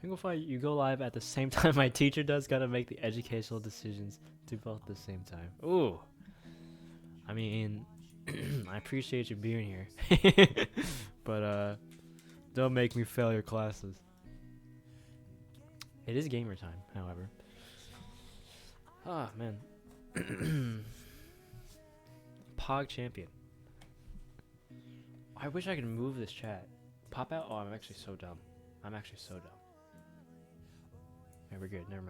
think if you go live at the same time my teacher does, gotta make the educational decisions to both at the same time. Ooh. I mean, I appreciate you being here. But don't make me fail your classes. It is gamer time, however. Ah, man. Pog champion. I wish I could move this chat. Pop out? Oh, I'm actually so dumb. I'm actually so dumb. Yeah, we're good. Never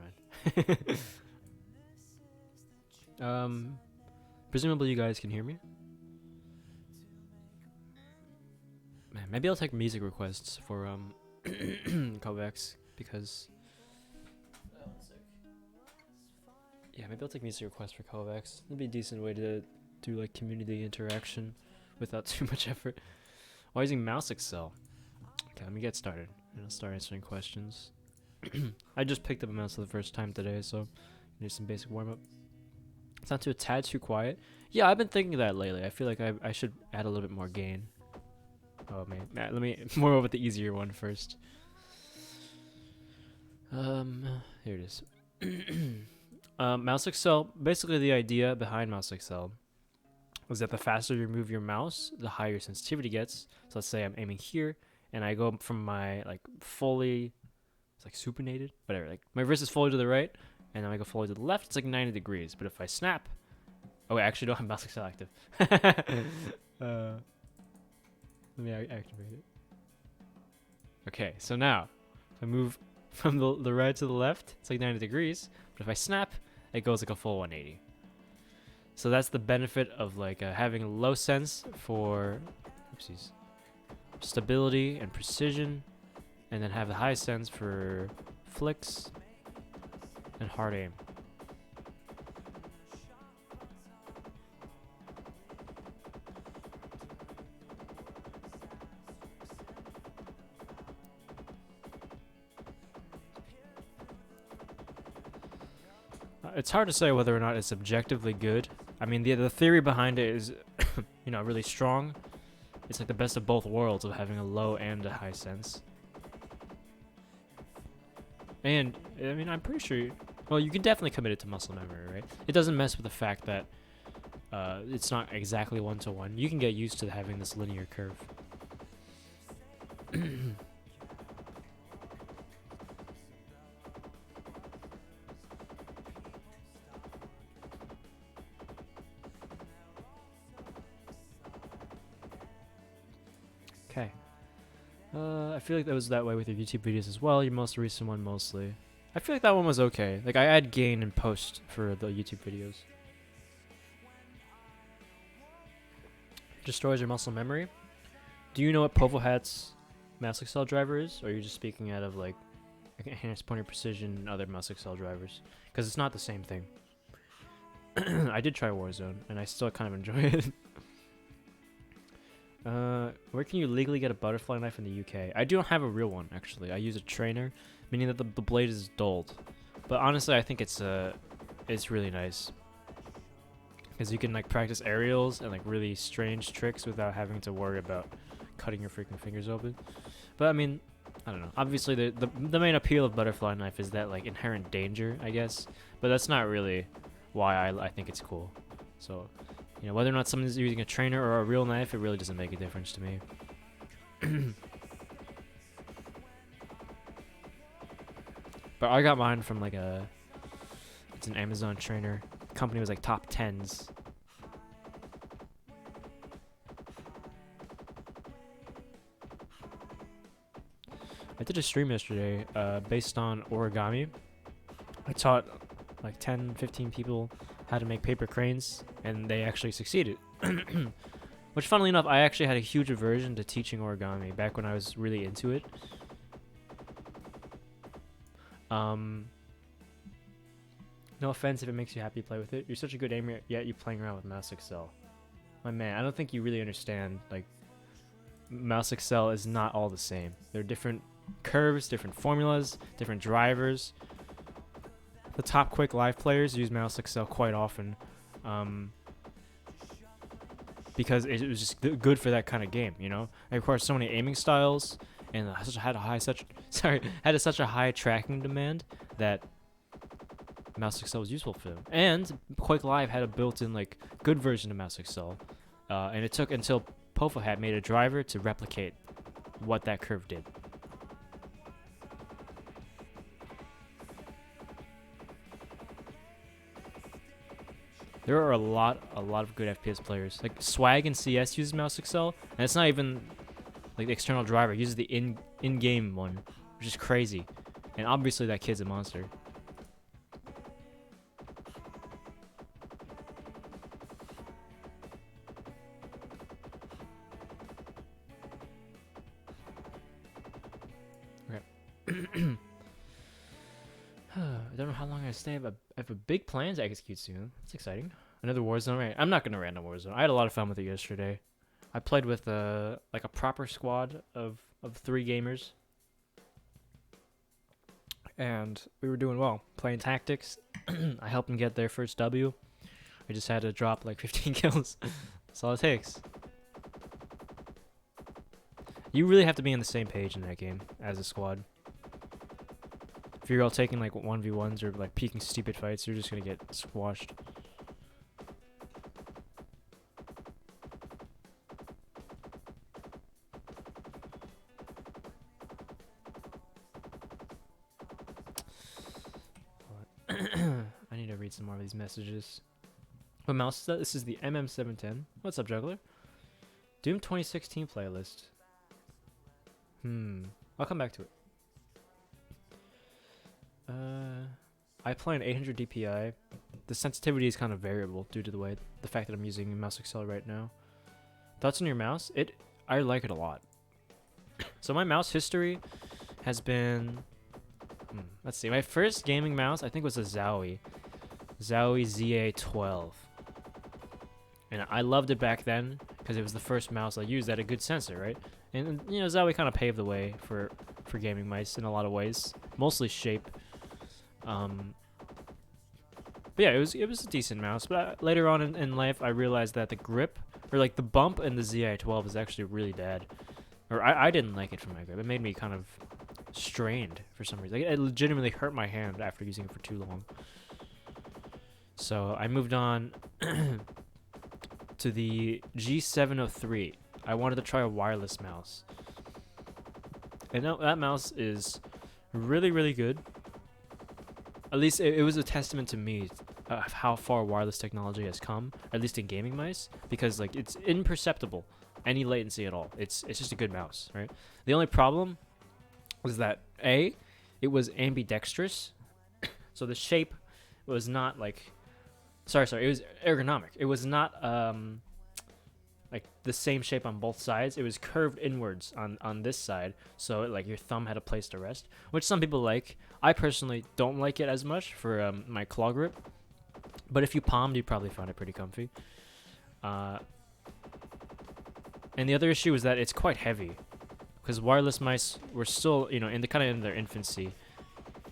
mind. Presumably you guys can hear me. Man, maybe I'll take music requests for kovaaks because. Yeah, maybe I'll take music requests for kovaaks. It'd be a decent way to do like community interaction without too much effort. While using mouse ACCEL. Okay, let me get started. And I'll start answering questions. I just picked up a mouse for the first time today, so need some basic warm up. It's not a tad too quiet. Yeah, I've been thinking of that lately. I feel like I should add a little bit more gain. Oh man, let me more over the easier one first. Here it is. Mouse ACCEL. Basically, the idea behind mouse ACCEL is that the faster you move your mouse, the higher your sensitivity gets. So let's say I'm aiming here, and I go from my like fully, it's like supinated, whatever. Like my wrist is fully to the right, and then I go fully to the left. It's like 90 degrees. But if I snap, oh wait, I actually don't have mouse ACCEL active. Let me activate it. Okay, so now if I move from the right to the left, it's like 90 degrees. But if I snap, it goes like a full 180. So that's the benefit of like having a low sense for stability and precision, and then have the high sense for flicks and hard aim. It's hard to say whether or not it's objectively good. I mean, the theory behind it is, really strong. It's like the best of both worlds of having a low and a high sense. And, I mean, I'm pretty sure, well, you can definitely commit it to muscle memory, right? It doesn't mess with the fact that it's not exactly one-to-one. You can get used to having this linear curve. Okay. I feel like that was that way with your YouTube videos as well. Your most recent one mostly. I feel like that one was okay. Like I add gain and post for the YouTube videos. Destroys your muscle memory. Do you know what Povohat's mouse ACCEL driver is? Or are you just speaking out of like enhanced pointer precision and other mouse ACCEL drivers? Because it's not the same thing. I did try Warzone and I still kind of enjoy it. Where can you legally get a butterfly knife in the UK? I don't have a real one, actually. I use a trainer, meaning that the blade is dulled. But honestly, I think it's really nice. Because you can like practice aerials and like really strange tricks without having to worry about cutting your freaking fingers open. But I mean, I don't know. Obviously, the main appeal of butterfly knife is that like inherent danger, I guess. But that's not really why I think it's cool. So, whether or not someone's using a trainer or a real knife, it really doesn't make a difference to me. But I got mine from like it's an Amazon trainer. The company was like top 10s. I did a stream yesterday based on origami. I taught like 10, 15 people how to make paper cranes, and they actually succeeded. Which, funnily enough, I actually had a huge aversion to teaching origami back when I was really into it. No offense if it makes you happy to play with it. You're such a good aimer, yet you're playing around with mouse ACCEL. My man, I don't think you really understand. Like, mouse ACCEL is not all the same. There are different curves, different formulas, different drivers. The top quick live players use mouse ACCEL quite often, because it was just good for that kind of game, And of course, so many aiming styles, and had such a high tracking demand that Mouse Excel was useful for them. And Quake Live had a built-in like good version of Mouse Excel, and it took until Pofa had made a driver to replicate what that curve did. There are a lot of good FPS players. Like Swag in CS uses Mouse Excel, and it's not even like the external driver. It uses the in-game one, which is crazy. And obviously that kid's a monster. Okay. I don't know how long I stay, but I have a big plan to execute soon. It's exciting. Another Warzone, right? I'm not gonna random Warzone. I had a lot of fun with it yesterday. I played with like a proper squad of 3 gamers, and we were doing well. Playing tactics. I helped them get their first W. We just had to drop like 15 kills. That's all it takes. You really have to be on the same page in that game as a squad. If you're all taking like 1v1s or like peeking stupid fights, you're just gonna get squashed. I need to read some more of these messages. What mouse is that? This is the MM710. What's up, Juggler? Doom 2016 playlist. I'll come back to it. I play an 800 DPI. The sensitivity is kind of variable due to the fact that I'm using Mouse Excel right now. Thoughts on your mouse? I like it a lot. So my mouse history has been, let's see, my first gaming mouse I think was a Zowie ZA12, and I loved it back then because it was the first mouse I used that had a good sensor, right? And you know, Zowie kind of paved the way for gaming mice in a lot of ways, mostly shape. But yeah, it was a decent mouse. But later on in life, I realized that the grip, or like the bump in the ZI-12 is actually really bad. Or I didn't like it from my grip. It made me kind of strained for some reason. Like, it legitimately hurt my hand after using it for too long. So I moved on to the G703. I wanted to try a wireless mouse. And that mouse is really, really good. At least it was a testament to me of how far wireless technology has come, at least in gaming mice, because like it's imperceptible, any latency at all. It's just a good mouse, right? The only problem was that it was ambidextrous, so the shape was not like, it was ergonomic. It was not like the same shape on both sides. It was curved inwards on this side, so like your thumb had a place to rest, which some people like. I personally don't like it as much for my claw grip, but if you palmed, you probably found it pretty comfy. And the other issue is that it's quite heavy, because wireless mice were still, you know, in their infancy,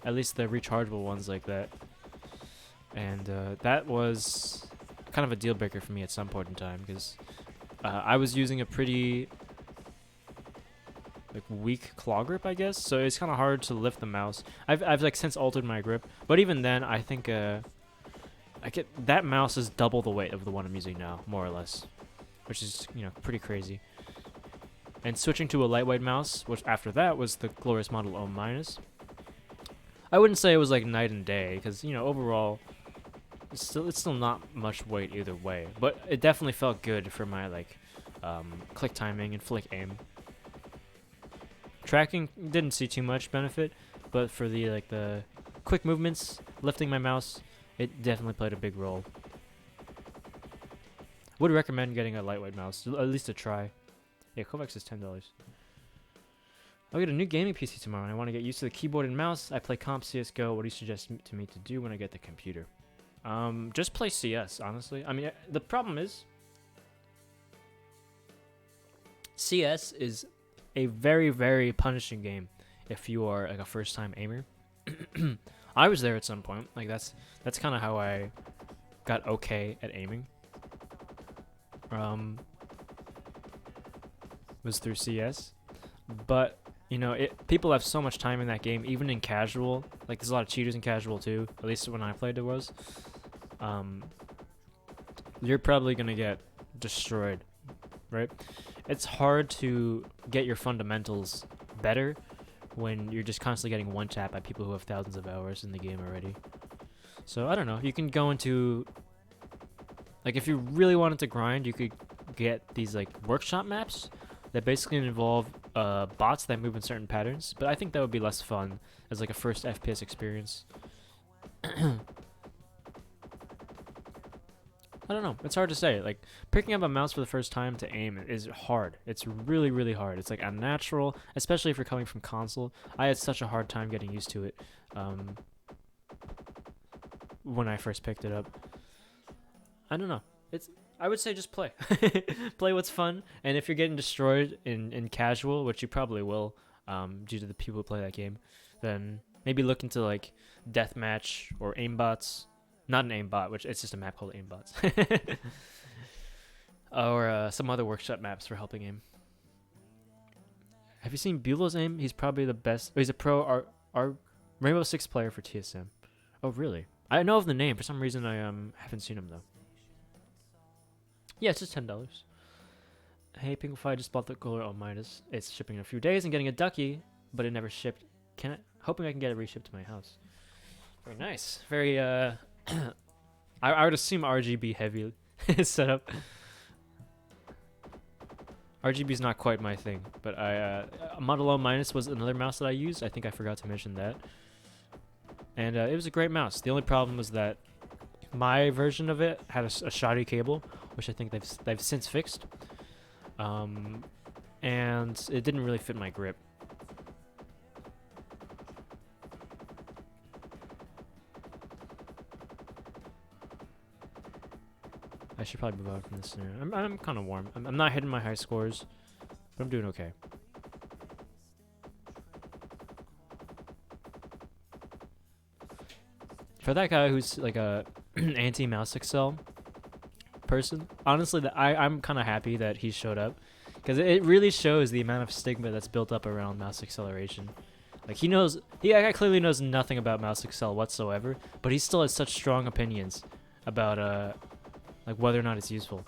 at least the rechargeable ones like that, and that was kind of a deal breaker for me at some point in time, because I was using a pretty like weak claw grip, I guess, so it's kind of hard to lift the mouse. I've like since altered my grip, but even then, I think that mouse is double the weight of the one I'm using now, more or less, which is, you know, pretty crazy. And switching to a lightweight mouse, which after that was the glorious Model O-. I wouldn't say it was like night and day, because, you know, overall, it's still not much weight either way, but it definitely felt good for my like click timing and flick aim. Tracking didn't see too much benefit, but for the quick movements, lifting my mouse, it definitely played a big role. Would recommend getting a lightweight mouse, at least a try. Yeah, kovaak is $10. I'll get a new gaming PC tomorrow, and I want to get used to the keyboard and mouse. I play comp CSGO. What do you suggest to me to do when I get the computer? Just play CS, honestly. I mean, the problem is, CS is a very, very punishing game if you are like a first-time aimer. I was there at some point. Like that's kind of how I got okay at aiming. Was through CS, but people have so much time in that game, even in casual. Like, there's a lot of cheaters in casual too. At least when I played, there was. You're probably gonna get destroyed, right? It's hard to get your fundamentals better when you're just constantly getting one tap by people who have thousands of hours in the game already. So I don't know. You can go into, like, if you really wanted to grind, you could get these like workshop maps that basically involve bots that move in certain patterns. But I think that would be less fun as like a first FPS experience. I don't know. It's hard to say. Like, picking up a mouse for the first time to aim is hard. It's really, really hard. It's like unnatural, especially if you're coming from console. I had such a hard time getting used to it when I first picked it up. I don't know. I would say just play. Play what's fun. And if you're getting destroyed in casual, which you probably will, due to the people who play that game, then maybe look into like deathmatch or aimbots. Not an aimbot, which it's just a map called aimbots. Or some other workshop maps for helping aim. Have you seen Bulow's aim? He's probably the best. Oh, he's a pro Rainbow Six player for TSM. Oh, really? I know of the name. For some reason, I haven't seen him though. Yeah, it's just $10. Hey, Pinklefy, just bought the cooler on Midas. It's shipping in a few days and getting a ducky, but it never shipped. Hoping I can get it reshipped to my house. Very nice. Very I would assume RGB heavy setup. RGB is not quite my thing, but Model O Minus was another mouse that I used. I think I forgot to mention that. And it was a great mouse. The only problem was that my version of it had a shoddy cable, which I think they've since fixed. And it didn't really fit my grip. I should probably move out from this scenario. I'm kind of warm. I'm not hitting my high scores, but I'm doing okay. For that guy who's like a anti-mouse ACCEL person, honestly, I'm kind of happy that he showed up, because it really shows the amount of stigma that's built up around mouse acceleration. Like, he clearly knows nothing about mouse ACCEL whatsoever, but he still has such strong opinions about like whether or not it's useful,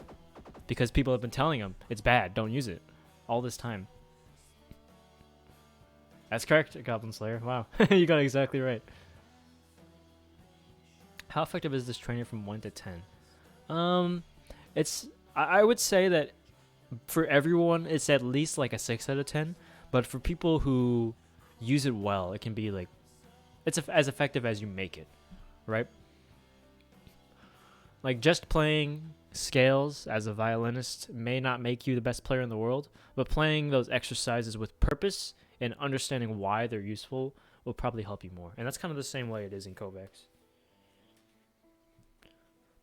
because people have been telling him it's bad, don't use it, all this time. That's correct, Goblin Slayer. Wow, you got it exactly right. How effective is this trainer from 1 to 10? I would say that for everyone, it's at least like a 6 out of 10. But for people who use it well, it can be like, it's as effective as you make it, right? Like, just playing scales as a violinist may not make you the best player in the world, but playing those exercises with purpose and understanding why they're useful will probably help you more. And that's kind of the same way it is in kovaaks.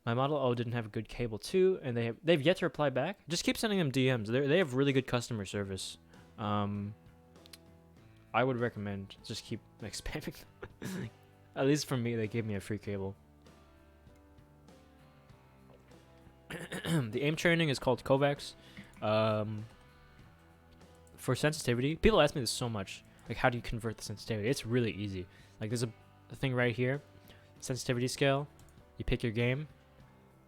My Model O didn't have a good cable too, and they've yet to reply back. Just keep sending them DMs. They have really good customer service. I would recommend just keep spamming them. At least for me, they gave me a free cable. The aim training is called kovaaks. For sensitivity, people ask me this so much. Like, how do you convert the sensitivity? It's really easy. Like, there's a thing right here, sensitivity scale. You pick your game.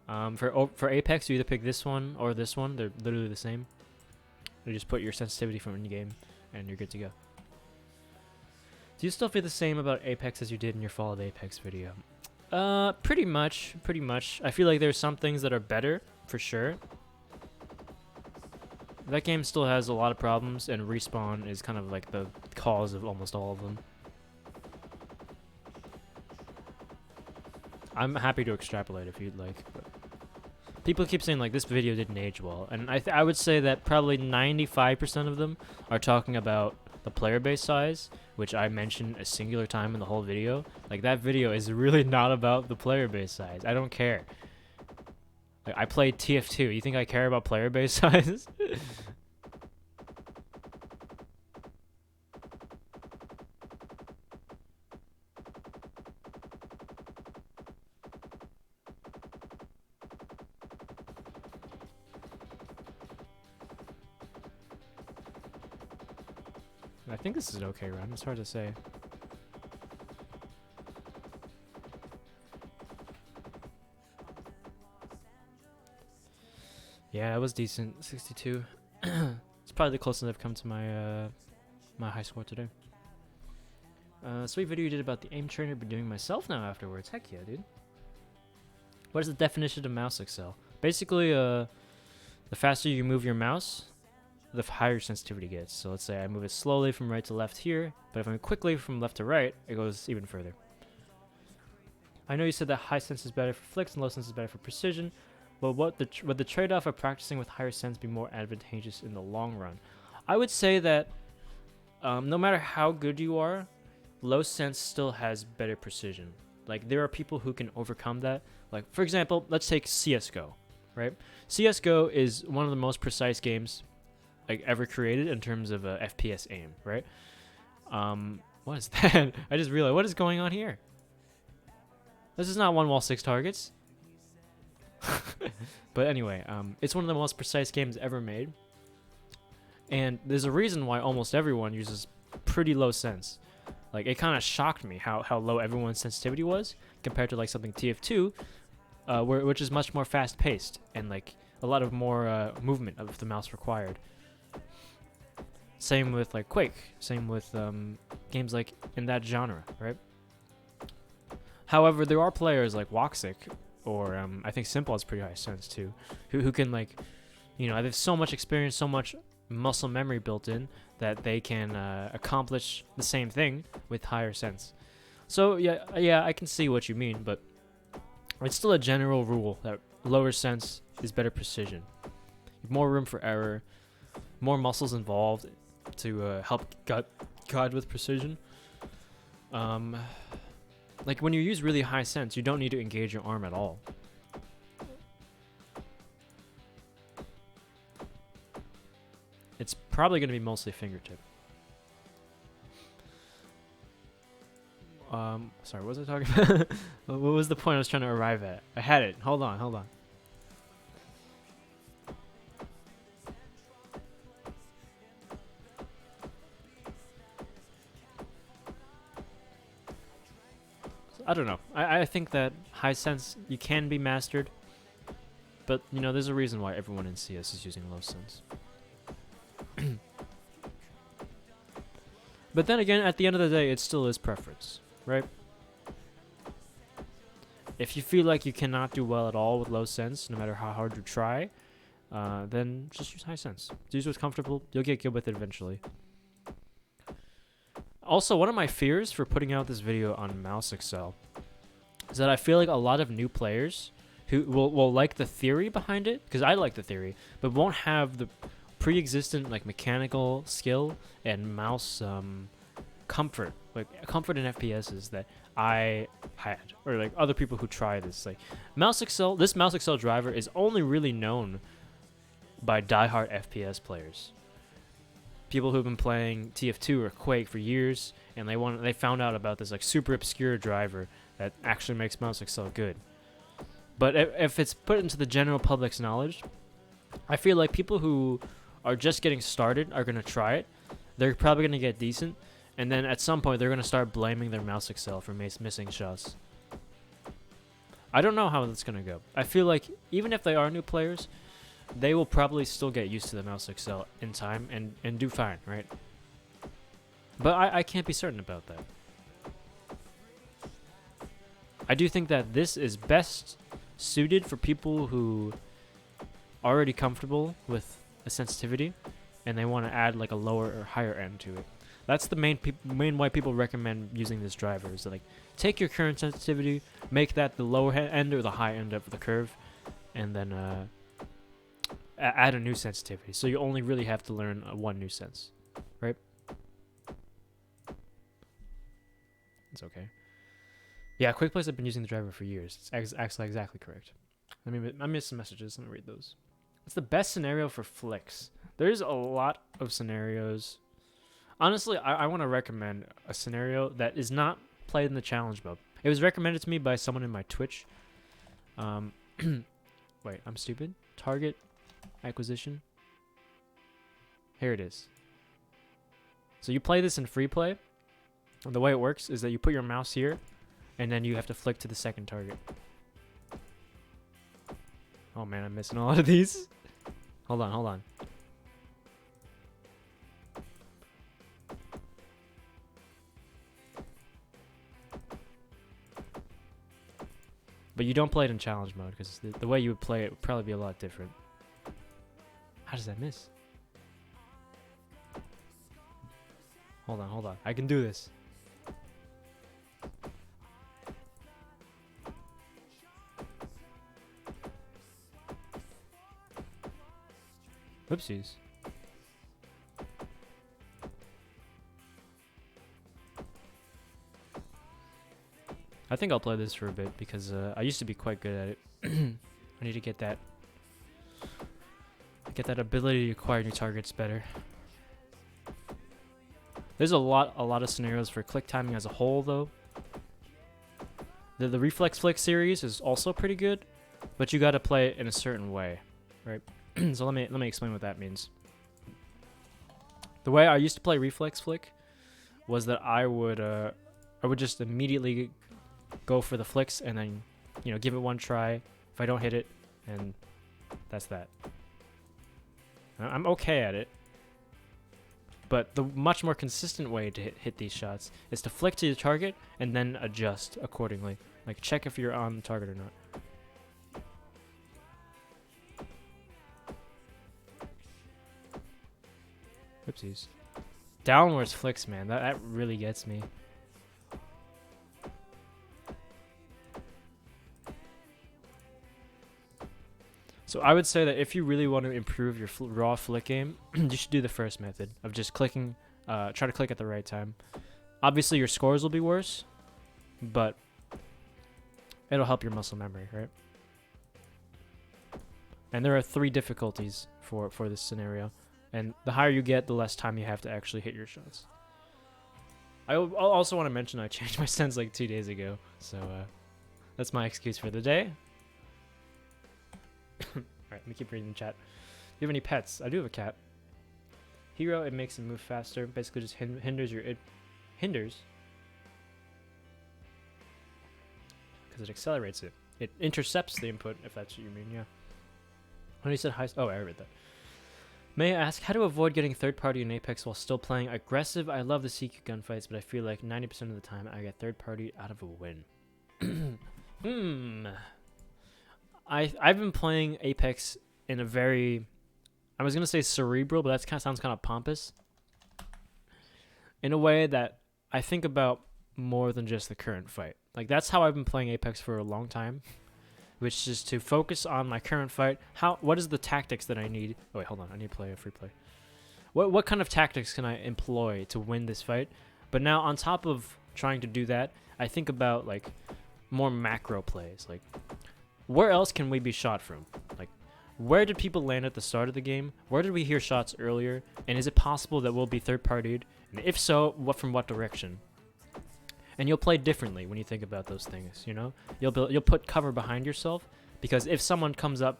For Apex, you either pick this one or this one. They're literally the same. You just put your sensitivity from any game, and you're good to go. Do you still feel the same about Apex as you did in your Fall of Apex video? Pretty much. I feel like there's some things that are better, for sure. That game still has a lot of problems, and Respawn is kind of like the cause of almost all of them. I'm happy to extrapolate if you'd like. But people keep saying like this video didn't age well, and I would say that probably 95% of them are talking about the player base size, which I mentioned a singular time in the whole video. Like, that video is really not about the player base size. I don't care. Like, I played TF2. You think I care about player base size? I think this is an okay run. It's hard to say. Yeah, it was decent. 62. It's probably the closest I've come to my my high score today. Sweet video you did about the aim trainer, but doing myself now afterwards. Heck yeah, dude. What is the definition of mouse accel? Basically, the faster you move your mouse, the higher sensitivity gets. So let's say I move it slowly from right to left here, but if I move quickly from left to right, it goes even further. I know you said that high sense is better for flicks and low sense is better for precision, but would the trade-off of practicing with higher sense be more advantageous in the long run? I would say that no matter how good you are, low sense still has better precision. Like, there are people who can overcome that. Like, for example, let's take CSGO, right? CSGO is one of the most precise games like ever created in terms of FPS aim, right? What is that? I just realized, what is going on here? This is not one wall 6 targets. But anyway, it's one of the most precise games ever made. And there's a reason why almost everyone uses pretty low sense. Like, it kind of shocked me how low everyone's sensitivity was compared to like something TF2, which is much more fast paced and like a lot of more movement of the mouse required. Same with like Quake. Same with games like in that genre, right? However, there are players like Woxic or I think Simple has pretty high sense too, who can like, you know, they have so much experience, so much muscle memory built in that they can accomplish the same thing with higher sense. So yeah, I can see what you mean, but it's still a general rule that lower sense is better precision. More room for error, more muscles involved to help guide with precision. Like when you use really high sense, you don't need to engage your arm at all. It's probably going to be mostly fingertip. Sorry, what was I talking about? What was the point I was trying to arrive at? I had it. Hold on. I don't know. I think that high sense, you can be mastered. But, you know, there's a reason why everyone in CS is using low sense. But then again, at the end of the day, it still is preference, right? If you feel like you cannot do well at all with low sense, no matter how hard you try, then just use high sense. Use what's comfortable. You'll get good with it eventually. Also, one of my fears for putting out this video on mouse accel is that I feel like a lot of new players who will like the theory behind it, because I like the theory, but won't have the pre-existent like mechanical skill and mouse comfort, like comfort in FPSs that I had, or like other people who try this. Like mouse accel, this mouse accel driver is only really known by diehard FPS players. People who've been playing TF2 or Quake for years, and they found out about this like super obscure driver that actually makes mouse accel good. But if it's put into the general public's knowledge, I feel like people who are just getting started are going to try it. They're probably going to get decent, and then at some point they're going to start blaming their mouse accel for missing shots. I don't know how that's going to go. I feel like even if they are new players, they will probably still get used to the mouse accel in time and do fine, right? But I can't be certain about that. I do think that this is best suited for people who are already comfortable with a sensitivity and they want to add like a lower or higher end to it. That's the main why people recommend using this driver, is that, like, take your current sensitivity, make that the lower end or the high end of the curve, and then add a new sensitivity. So you only really have to learn one new sense, right? It's okay. Yeah, Quick Plays have been using the driver for years. It's actually exactly correct. I missed some messages. Let me read those. What's the best scenario for flicks? There's a lot of scenarios. Honestly, I want to recommend a scenario that is not played in the challenge mode. It was recommended to me by someone in my Twitch. Wait, I'm stupid. Target acquisition. Here it is. So you play this in free play. And the way it works is that you put your mouse here, and then you have to flick to the second target. Oh man, I'm missing a lot of these. Hold on. But you don't play it in challenge mode, because the way you would play it would probably be a lot different. How does that miss? Hold on. I can do this. Whoopsies. I think I'll play this for a bit because I used to be quite good at it. I need to get that ability to acquire new targets better. There's a lot of scenarios for click timing as a whole though. The reflex flick series is also pretty good, but you got to play it in a certain way, right? So let me explain what that means. The way I used to play reflex flick was that I would just immediately go for the flicks and then, you know, give it one try. If I don't hit it, and that's that. I'm okay at it, but the much more consistent way to hit these shots is to flick to the target and then adjust accordingly. Like check if you're on the target or not. Oopsies. Downwards flicks, man. That really gets me. So I would say that if you really want to improve your raw flick game, you should do the first method of just clicking, try to click at the right time. Obviously your scores will be worse, but it'll help your muscle memory, right? And there are 3 difficulties for this scenario. And the higher you get, the less time you have to actually hit your shots. I'll also want to mention I changed my stance like 2 days ago, so that's my excuse for the day. Alright, let me keep reading the chat. Do you have any pets? I do have a cat. Hero, it makes him move faster. Basically just hinders your... hinders? Because it accelerates it. It intercepts the input, if that's what you mean, yeah. When he said high... Oh, I read that. May I ask how to avoid getting third party in Apex while still playing aggressive? I love the CQ gunfights, but I feel like 90% of the time I get third party out of a win. I've been playing Apex in a very, I was gonna say cerebral, but that sounds kind of pompous. In a way that I think about more than just the current fight. Like that's how I've been playing Apex for a long time. Which is to focus on my current fight. What is the tactics that I need? Oh wait, hold on. I need to play a free play. What kind of tactics can I employ to win this fight? But now on top of trying to do that, I think about like more macro plays. Like where else can we be shot from? Like where did people land at the start of the game? Where did we hear shots earlier? And is it possible that we'll be third partied? And if so, from what direction? And you'll play differently when you think about those things, you know? You'll put cover behind yourself, because if someone comes up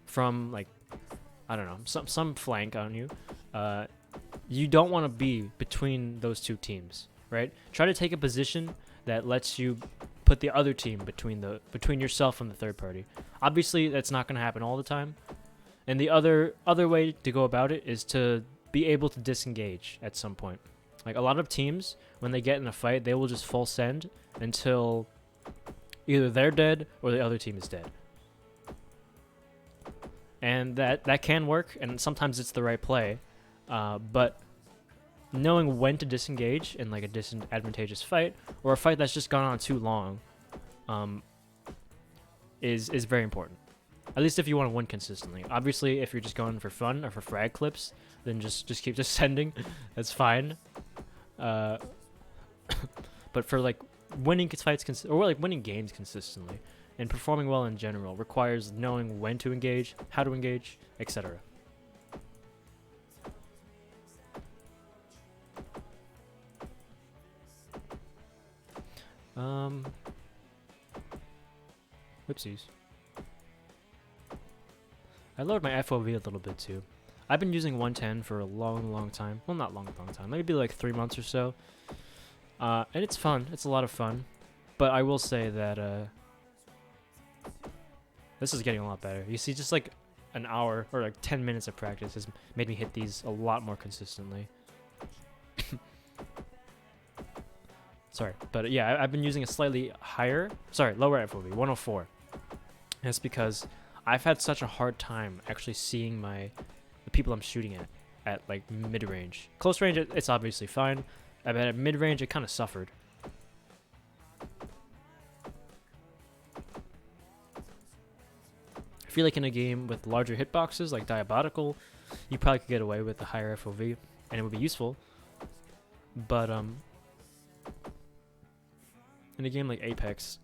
from, like, I don't know, some flank on you, you don't want to be between those two teams, right? Try to take a position that lets you put the other team between yourself and the third party. Obviously, that's not going to happen all the time. And the other way to go about it is to be able to disengage at some point. Like a lot of teams, when they get in a fight, they will just full send until either they're dead or the other team is dead. And that can work, and sometimes it's the right play. But knowing when to disengage in like a disadvantageous fight, or a fight that's just gone on too long, is very important. At least if you want to win consistently. Obviously, if you're just going for fun or for frag clips, then just keep sending. That's fine. But for like winning fights or like winning games consistently and performing well in general requires knowing when to engage, how to engage, etc. Whoopsies. I lowered my FOV a little bit too. I've been using 110 for a long time. Well, not long time. Maybe like 3 months or so. And it's fun. It's a lot of fun. But I will say that this is getting a lot better. You see, just like an hour or like 10 minutes of practice has made me hit these a lot more consistently. Sorry, but yeah, I've been using a slightly lower FOV, 104. And it's because I've had such a hard time actually seeing the people I'm shooting at like mid-range. Close range, it's obviously fine. But at mid-range, it kind of suffered. I feel like in a game with larger hitboxes like Diabolical, you probably could get away with a higher FOV, and it would be useful. But in a game like Apex,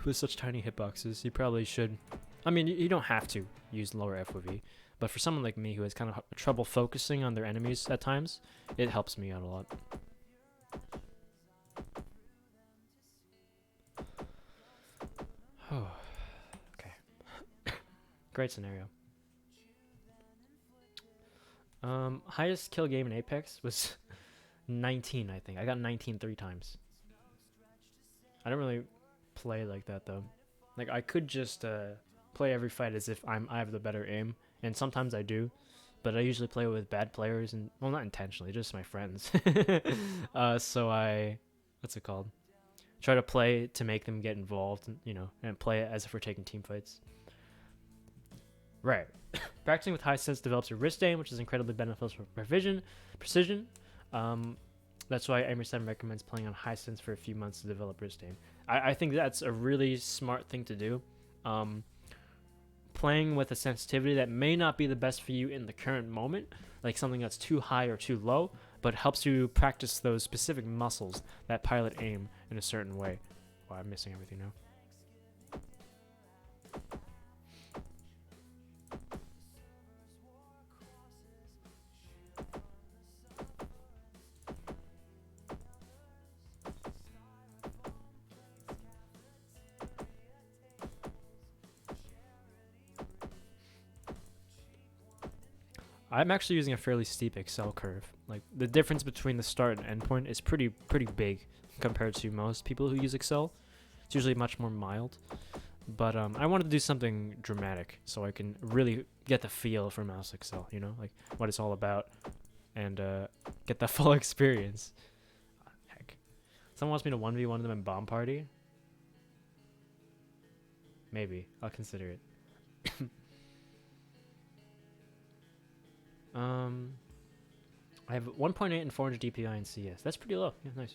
with such tiny hitboxes, you probably should. I mean, you don't have to use lower FOV, but for someone like me who has kind of trouble focusing on their enemies at times, it helps me out a lot. Oh, okay. Great scenario. Highest kill game in Apex was 19, I think. I got 19 3 times. I don't really play like that though. Like I could just play every fight as if I have the better aim, and sometimes I do, but I usually play with bad players, and well, not intentionally, just my friends. So what's it called? Try to play to make them get involved, and play it as if we're taking team fights. Right. Practicing with high sense develops a wrist aim, which is incredibly beneficial for precision. That's why Aimer 7 recommends playing on high sense for a few months to develop wrist aim. I think that's a really smart thing to do. Playing with a sensitivity that may not be the best for you in the current moment, like something that's too high or too low, but helps you practice those specific muscles that pilot aim in a certain way. Wow, I'm missing everything now. I'm actually using a fairly steep ACCEL curve. Like the difference between the start and end point is pretty big compared to most people who use ACCEL. It's usually much more mild. But I wanted to do something dramatic so I can really get the feel for mouse ACCEL, like what it's all about, and get the full experience. Heck. Someone wants me to 1v1 them in Bomb Party? Maybe. I'll consider it. I have 1.8 and 400 DPI in CS. That's pretty low. Yeah, nice.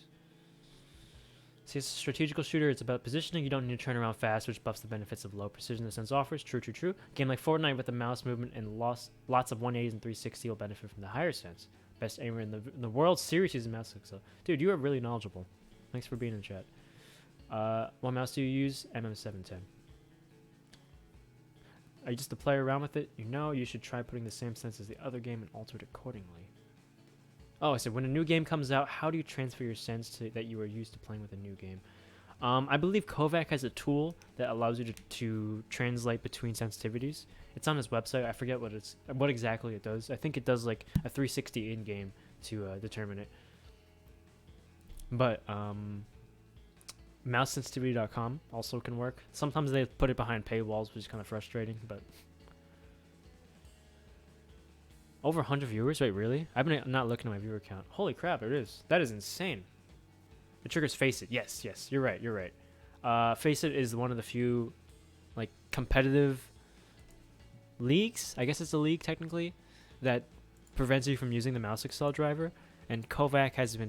CS is a strategical shooter. It's about positioning. You don't need to turn around fast, which buffs the benefits of low precision the sense offers. True. Game like Fortnite with the mouse movement and lots of 180s and 360 will benefit from the higher sense. Best aimer in the World Series uses mouse ACCEL. Dude, you are really knowledgeable. Thanks for being in the chat. What mouse do you use? MM710. Are you just to play around with it? You should try putting the same sense as the other game and alter it accordingly. Oh, I said when a new game comes out, how do you transfer your sense that you are used to playing with a new game? I believe Kovaak has a tool that allows you to translate between sensitivities. It's on his website. I forget what exactly it does. I think it does like a 360 in game to determine it. But mousesensitivity.com also can work. Sometimes they put it behind paywalls, which is kind of frustrating, but over 100 viewers? Wait, really? I've been not looking at my viewer count. Holy crap, it is. That is insane. It triggers Face It. Yes, you're right. Face It is one of the few like competitive leagues, I guess it's a league technically, that prevents you from using the mouse ACCEL driver. And Kovaak has been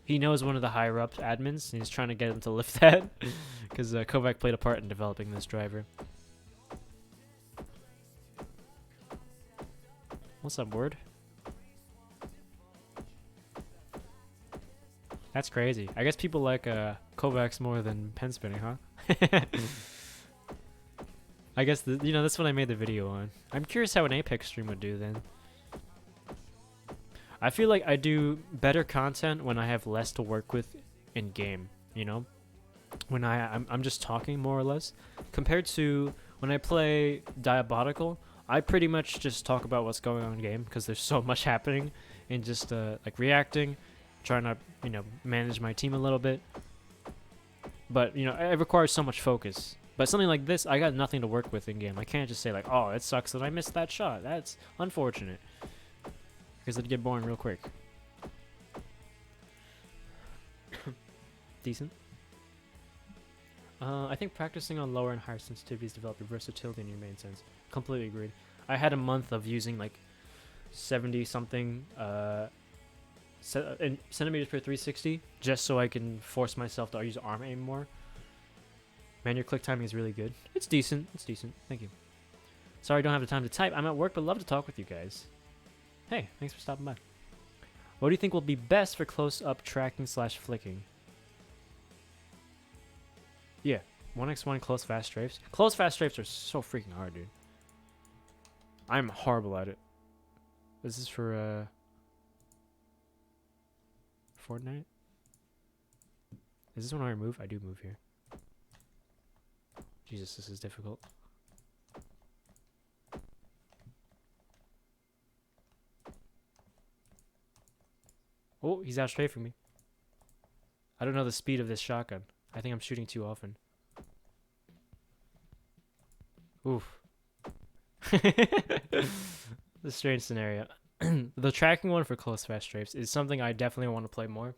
he knows one of the higher up admins, and he's trying to get him to lift that, because Kovaak played a part in developing this driver. What's up, word? That's crazy. I guess people like Kovacs more than pen spinning, huh? I guess that's what I made the video on. I'm curious how an Apex stream would do then. I feel like I do better content when I have less to work with in game, when I'm just talking more or less, compared to when I play Diabolical. I pretty much just talk about what's going on in game because there's so much happening, and just like reacting, trying to manage my team a little bit. But it requires so much focus. But something like this, I got nothing to work with in game. I can't just say like, oh, it sucks that I missed that shot. That's unfortunate, because it'd get boring real quick. Decent. I think practicing on lower and higher sensitivities develop your versatility in your main sense. Completely agreed. I had a month of using like 70 something centimeters per 360 just so I can force myself to use arm aim more. Man, your click timing is really good. It's decent. It's decent. Thank you. Sorry I don't have the time to type. I'm at work, but love to talk with you guys. Hey, thanks for stopping by. What do you think will be best for close-up tracking / flicking? Yeah, 1x1 close fast strafes. Close fast strafes are so freaking hard, dude. I'm horrible at it. This is for Fortnite. Is this one I move? I do move here. Jesus, this is difficult. Oh, he's out strafing me. I don't know the speed of this shotgun. I think I'm shooting too often. Oof. The strange scenario. The tracking one for close fast strafes is something I definitely want to play more,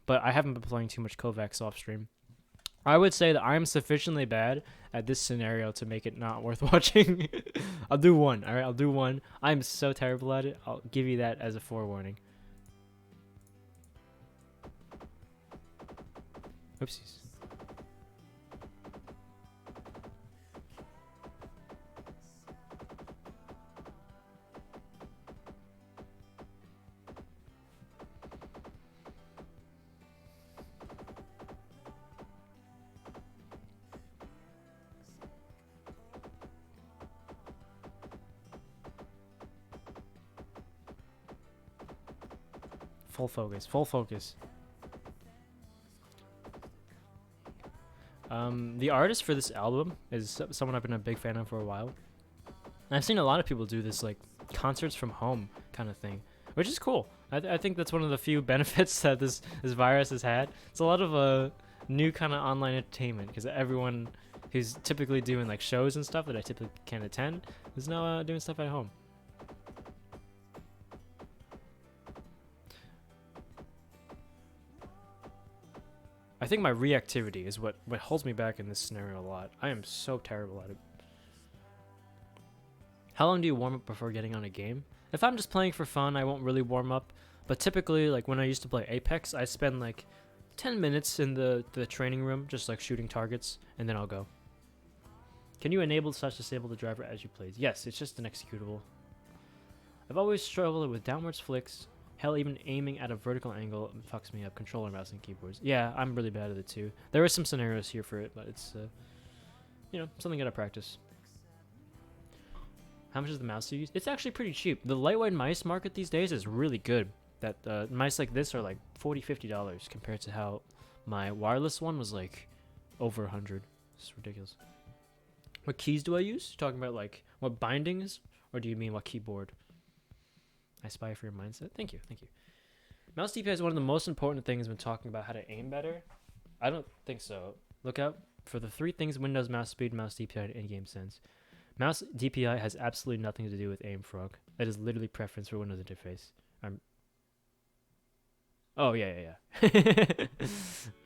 but I haven't been playing too much kovaak off stream. I would say that I'm sufficiently bad at this scenario to make it not worth watching. I'll do one, alright? I'll do one. I'm so terrible at it. I'll give you that as a forewarning. Oopsies. Full focus, full focus. The artist for this album is someone I've been a big fan of for a while. And I've seen a lot of people do this like concerts from home kind of thing, which is cool. I think that's one of the few benefits that this virus has had. It's a lot of new kind of online entertainment, because everyone who's typically doing like shows and stuff that I typically can't attend is now doing stuff at home. I think my reactivity is what holds me back in this scenario a lot. I am so terrible at it. How long do you warm up before getting on a game? If I'm just playing for fun, I won't really warm up. But typically, like when I used to play Apex, I spend like 10 minutes in the training room, just like shooting targets, and then I'll go. Can you enable / disable the driver as you play? Yes, it's just an executable. I've always struggled with downwards flicks. Hell, even aiming at a vertical angle fucks me up. Controller, mouse, and keyboards. Yeah, I'm really bad at it too. There are some scenarios here for it, but it's, something I gotta practice. How much is the mouse you use? It's actually pretty cheap. The lightweight mice market these days is really good. That mice like this are like $40, $50 compared to how my wireless one was like over $100. It's ridiculous. What keys do I use? Talking about like what bindings, or do you mean what keyboard? I spy for your mindset. Thank you, thank you. Mouse DPI is one of the most important things when talking about how to aim better. I don't think so. Look out for the 3 things: Windows, mouse speed, mouse DPI, and in-game sense. Mouse DPI has absolutely nothing to do with aim frog. That is literally preference for Windows interface. Oh, yeah.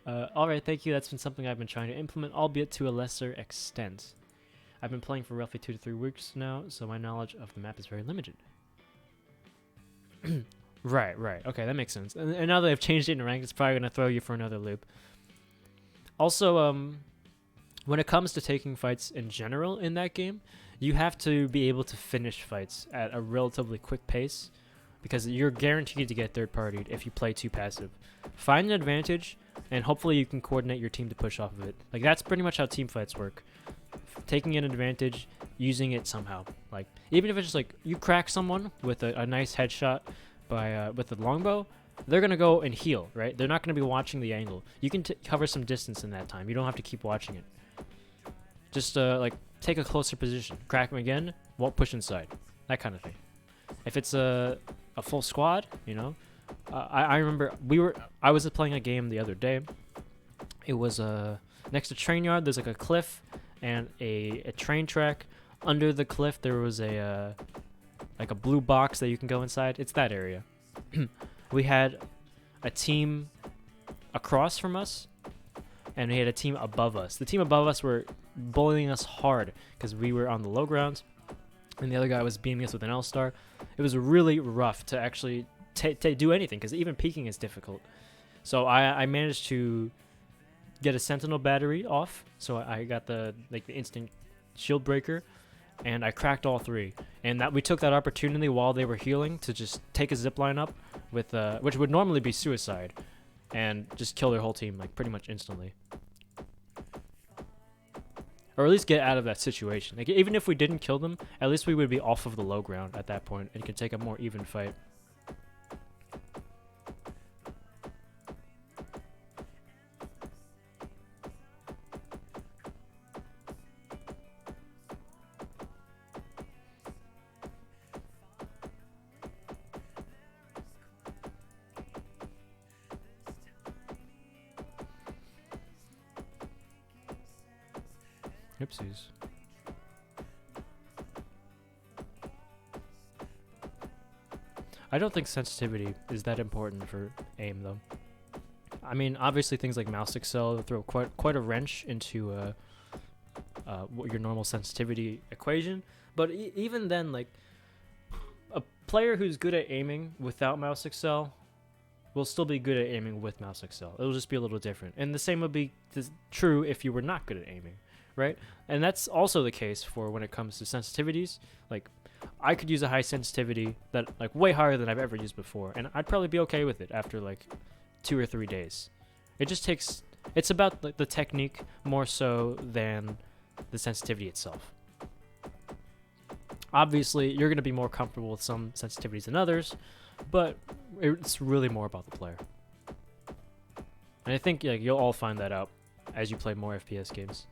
Alright, thank you. That's been something I've been trying to implement, albeit to a lesser extent. I've been playing for roughly 2 to 3 weeks now, so my knowledge of the map is very limited. Right. Okay, that makes sense. And now that I've changed it in rank, it's probably going to throw you for another loop. Also, when it comes to taking fights in general in that game, you have to be able to finish fights at a relatively quick pace, because you're guaranteed to get third-partied if you play too passive. Find an advantage, and hopefully you can coordinate your team to push off of it. Like, that's pretty much how team fights work. Taking an advantage, using it somehow. Like, even if it's just like you crack someone with a nice headshot with the longbow, they're gonna go and heal, right? They're not gonna be watching the angle. You can cover some distance in that time. You don't have to keep watching it. Just like take a closer position, crack them again, won't push inside, that kind of thing. If it's a full squad, I remember I was playing a game the other day. It was next to train yard. There's like a cliff and a train track. Under the cliff there was a like a blue box that you can go inside. It's that area. We had a team across from us, and we had a team above us. The team above us were bullying us hard because we were on the low ground, and the other guy was beaming us with an L-star. It was really rough to actually do anything because even peeking is difficult. So I managed to get a sentinel battery off. So I got the instant shield breaker, and I cracked all 3. And that we took that opportunity while they were healing to just take a zipline up with which would normally be suicide, and just kill their whole team like pretty much instantly. Or at least get out of that situation. Like, even if we didn't kill them, at least we would be off of the low ground at that point and could take a more even fight. Oopsies. I don't think sensitivity is that important for aim, though. I mean, obviously things like mouse ACCEL throw quite a wrench into what your normal sensitivity equation. But even then, like, a player who's good at aiming without mouse ACCEL will still be good at aiming with mouse ACCEL. It'll just be a little different. And the same would be true if you were not good at aiming, right? And that's also the case for when it comes to sensitivities. Like, I could use a high sensitivity that, like, way higher than I've ever used before, and I'd probably be okay with it after like 2 or 3 days. It just takes, it's about the technique more so than the sensitivity itself. Obviously, you're going to be more comfortable with some sensitivities than others, but it's really more about the player. And I think you'll all find that out as you play more FPS games.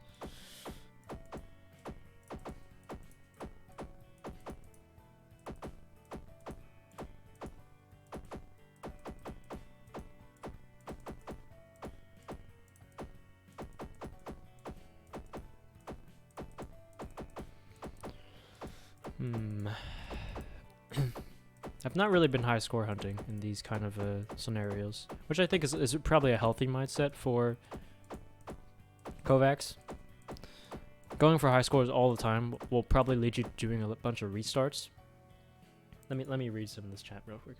I've not really been high score hunting in these kind of scenarios, which I think is probably a healthy mindset for kovaaks. Going for high scores all the time will probably lead you to doing a bunch of restarts. Let me read some of this chat real quick.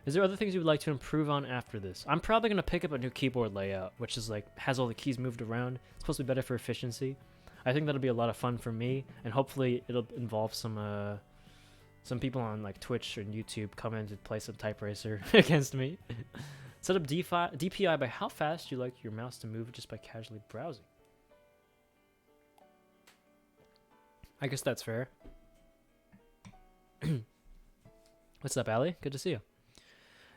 Is there other things you would like to improve on after this? I'm probably going to pick up a new keyboard layout, which is like has all the keys moved around. It's supposed to be better for efficiency. I think that'll be a lot of fun for me, and hopefully it'll involve some people on like Twitch and YouTube come in to play some Type Racer against me. Set up DPI by how fast you like your mouse to move just by casually browsing. I guess that's fair. What's up, Ali? Good to see you.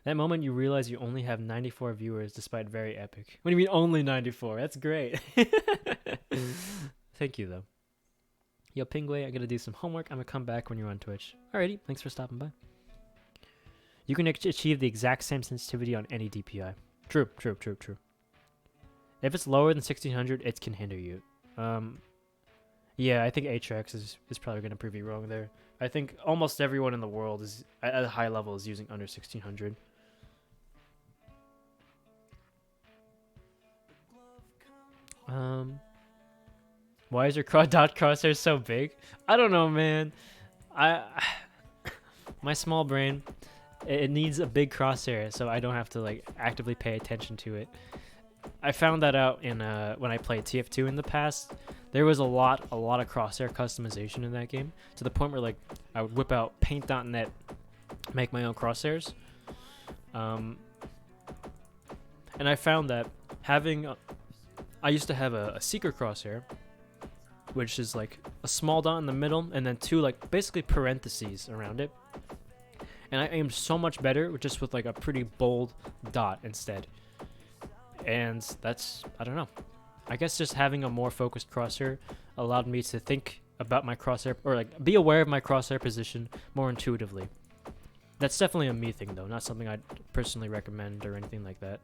That moment you realize you only have 94 viewers despite very epic. What do you mean only 94? That's great. Thank you, though. Yo, Pingway, I gotta do some homework. I'm gonna come back when you're on Twitch. Alrighty, thanks for stopping by. You can achieve the exact same sensitivity on any DPI. True. If it's lower than 1600, it can hinder you. Yeah, I think Atrax is probably gonna prove you wrong there. I think almost everyone in the world is at a high level is using under 1600. Why is your dot crosshair so big? I don't know, man. My small brain, it needs a big crosshair so I don't have to like actively pay attention to it. I found that out in when I played TF2 in the past. There was a lot of crosshair customization in that game, to the point where like I would whip out paint.net, make my own crosshairs. And I found that having I used to have a seeker crosshair, which is like a small dot in the middle and then 2 like basically parentheses around it. And I aimed so much better just with like a pretty bold dot instead. And that's, I don't know. I guess just having a more focused crosshair allowed me to think about my crosshair, or like be aware of my crosshair position more intuitively. That's definitely a me thing though, not something I'd personally recommend or anything like that.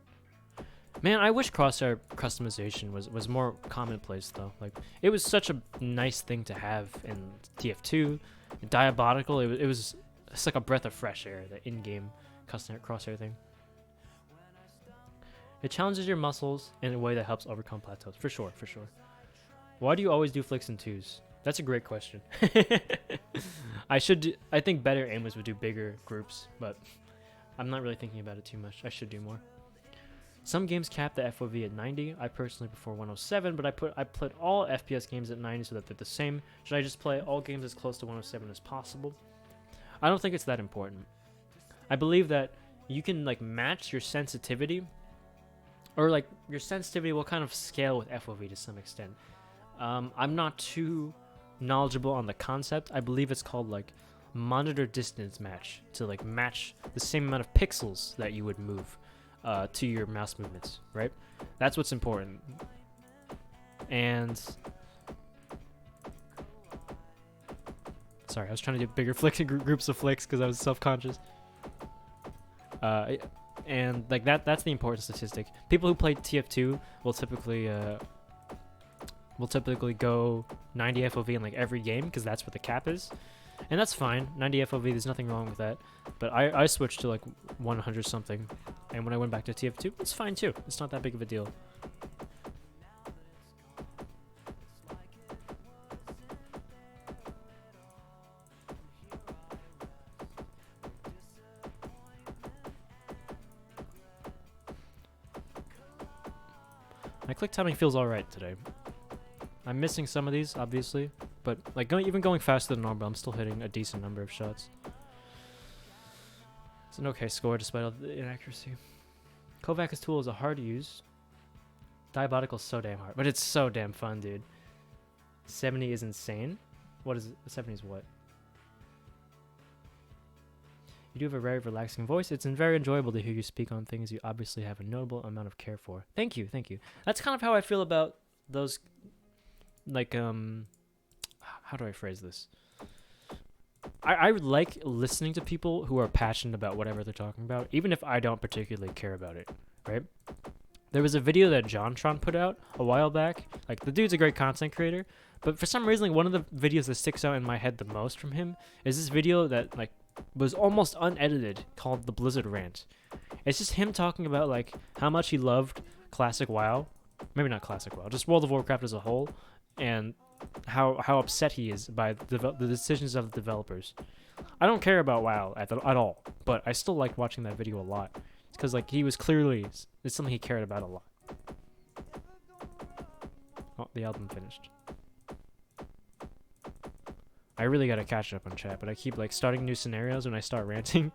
Man, I wish crosshair customization was more commonplace though. Like it was such a nice thing to have in TF2, Diabolical. It was it's like a breath of fresh air, the in-game custom crosshair thing. It challenges your muscles in a way that helps overcome plateaus. For sure, for sure. Why do you always do flicks and twos? That's a great question. I think better aimers would do bigger groups, but I'm not really thinking about it too much. I should do more. Some games cap the FOV at 90. I personally prefer 107, but I put all FPS games at 90 so that they're the same. Should I just play all games as close to 107 as possible? I don't think it's that important. I believe that you can like match your sensitivity, or like your sensitivity will kind of scale with FOV to some extent. I'm not too knowledgeable on the concept. I believe it's called like monitor distance match, to like match the same amount of pixels that you would move to your mouse movements, right? That's what's important. And sorry, I was trying to do bigger flicks and groups of flicks because I was self-conscious. And like that's the important statistic. People who play TF2 will typically go 90 FOV in like every game because that's what the cap is, and that's fine. 90 FOV, there's nothing wrong with that. But I switched to like 100 something, and when I went back to TF2, it's fine too. It's not that big of a deal. My click timing feels alright today. I'm missing some of these, obviously, but like even going faster than normal, I'm still hitting a decent number of shots. It's an okay score despite all the inaccuracy. Kovaak's tool is a hard to use. Diabolical is so damn hard, but it's so damn fun, dude. 70 is insane. What is it? 70 is what? You do have a very relaxing voice. It's very enjoyable to hear you speak on things you obviously have a notable amount of care for. Thank you, thank you. That's kind of how I feel about those, like, how do I phrase this? I like listening to people who are passionate about whatever they're talking about, even if I don't particularly care about it, right? There was a video that JonTron put out a while back. Like, the dude's a great content creator, but for some reason, like, one of the videos that sticks out in my head the most from him is this video that, like, was almost unedited called the Blizzard Rant. It's just him talking about like how much he loved classic WoW, maybe not classic WoW, just World of Warcraft as a whole, and how upset he is by the decisions of the developers. I don't care about WoW at all, but I still liked watching that video a lot. It's because like he was clearly, it's something he cared about a lot. Oh, the album finished. I really gotta catch up on chat, but I keep like starting new scenarios when I start ranting.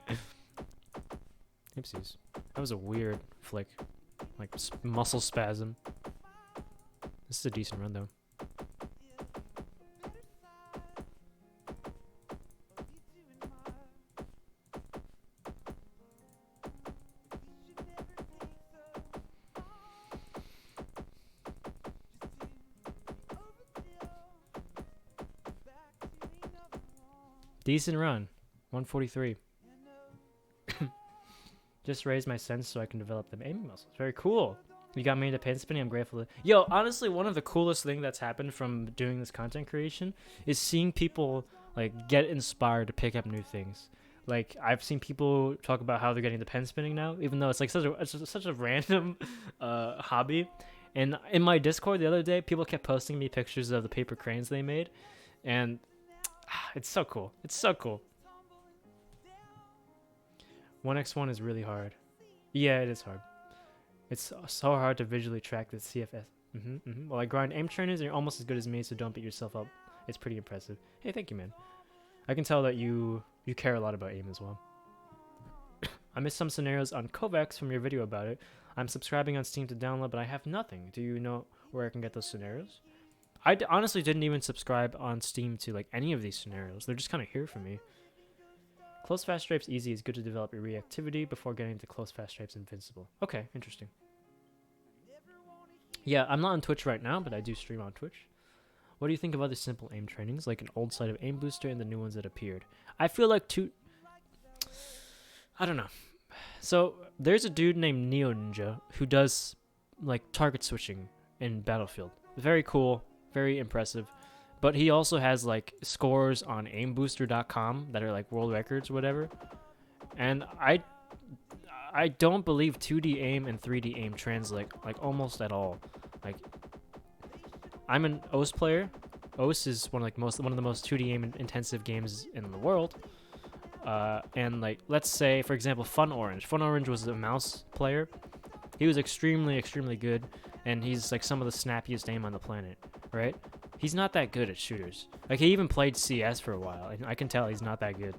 Oopsies. That was a weird flick. Like muscle spasm. This is a decent run though. Decent run. 143. Just raised my sense so I can develop them aiming muscles. Very cool. You got me into pen spinning. I'm grateful. Yo, honestly, one of the coolest things that's happened from doing this content creation is seeing people like get inspired to pick up new things. Like I've seen people talk about how they're getting the pen spinning now, even though it's like such a random hobby. And in my Discord the other day, people kept posting me pictures of the paper cranes they made, and it's so cool. It's so cool. 1x1 is really hard. Yeah, it is hard. It's so hard to visually track the CFS. Well, I grind aim trainers, and you're almost as good as me, so don't beat yourself up. It's pretty impressive. Hey, thank you, man. I can tell that you care a lot about aim as well. I missed some scenarios on kovaaks from your video about it. I'm subscribing on Steam to download, but I have nothing. Do you know where I can get those scenarios? I honestly didn't even subscribe on Steam to like any of these scenarios. They're just kind of here for me. Close fast stripes easy is good to develop your reactivity before getting into close fast stripes invincible. Okay, interesting. Yeah, I'm not on Twitch right now, but I do stream on Twitch. What do you think of other simple aim trainings, like an old side of Aim Booster and the new ones that appeared? I feel like I don't know. So there's a dude named Neo Ninja who does like target switching in Battlefield. Very cool, very impressive. But he also has like scores on aimbooster.com that are like world records or whatever. And I don't believe 2D aim and 3D aim translate like almost at all. Like I'm an OS player. OS is one of the most 2D aim intensive games in the world. And like let's say for example Fun Orange. Fun Orange was a mouse player. He was extremely good, and he's like some of the snappiest aim on the planet, right? He's not that good at shooters. Like he even played CS for a while, and I can tell he's not that good.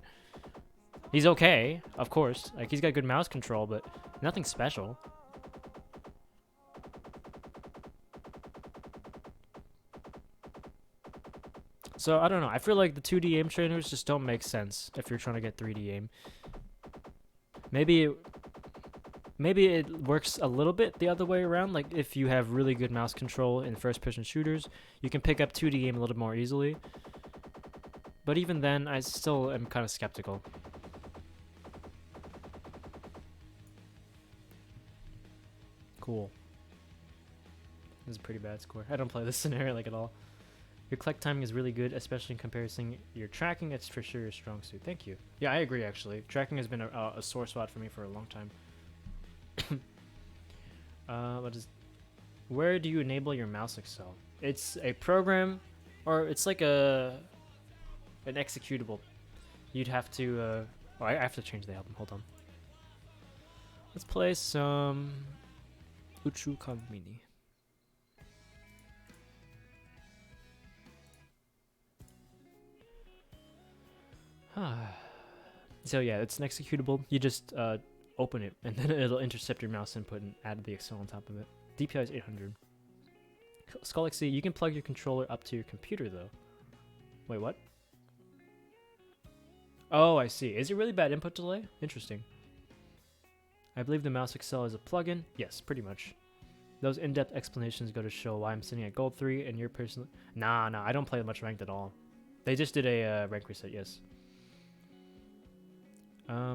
He's okay, of course. Like he's got good mouse control, but nothing special. So I don't know. I feel like the 2D aim trainers just don't make sense if you're trying to get 3D aim. Maybe it works a little bit the other way around. Like if you have really good mouse control in first-person shooters, you can pick up 2D aim a little more easily. But even then, I still am kind of skeptical. Cool. This is a pretty bad score. I don't play this scenario like at all. Your collect timing is really good, especially in comparison your tracking. It's for sure your strong suit. Thank you. Yeah, I agree actually. Tracking has been a sore spot for me for a long time. Where do you enable your mouse ACCEL? It's a program, or it's like an executable. You'd have to. I have to change the album. Hold on. Let's play some Uchu Kagmini. So yeah, it's an executable. You just open it, and then it'll intercept your mouse input and add the ACCEL on top of it. DPI is 800. Skullexy, you can plug your controller up to your computer though. Wait, what? Oh, I see. Is it really bad input delay? Interesting. I believe the mouse ACCEL is a plugin. Yes, pretty much. Those in-depth explanations go to show why I'm sitting at gold 3 and you're personally... Nah, I don't play much ranked at all. They just did a rank reset, yes.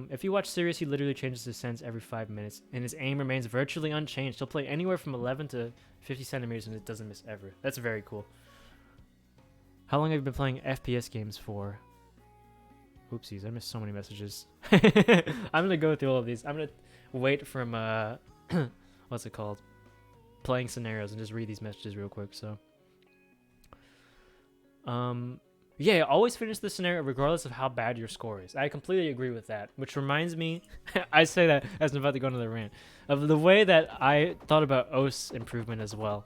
If you watch Sirius, he literally changes his sense every 5 minutes, and his aim remains virtually unchanged. He'll play anywhere from 11 to 50 centimeters, and it doesn't miss ever. That's very cool. How long have you been playing FPS games for? Oopsies, I missed so many messages. I'm gonna go through all of these. I'm gonna wait from, what's it called? Playing scenarios and just read these messages real quick, so. Yeah, always finish the scenario regardless of how bad your score is. I completely agree with that, which reminds me, I say that as I'm about to go into the rant, of the way that I thought about OS improvement as well.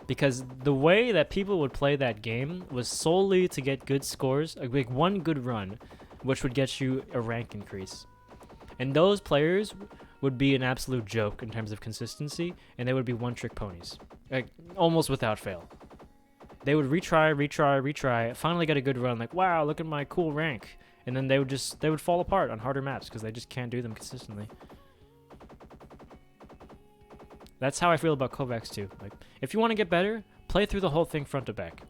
Because the way that people would play that game was solely to get good scores, like one good run, which would get you a rank increase. And those players would be an absolute joke in terms of consistency, and they would be one-trick ponies, like almost without fail. They would retry, finally get a good run, like, wow, look at my cool rank. And then they would fall apart on harder maps because they just can't do them consistently. That's how I feel about kovaaks too. Like, if you want to get better, play through the whole thing front to back.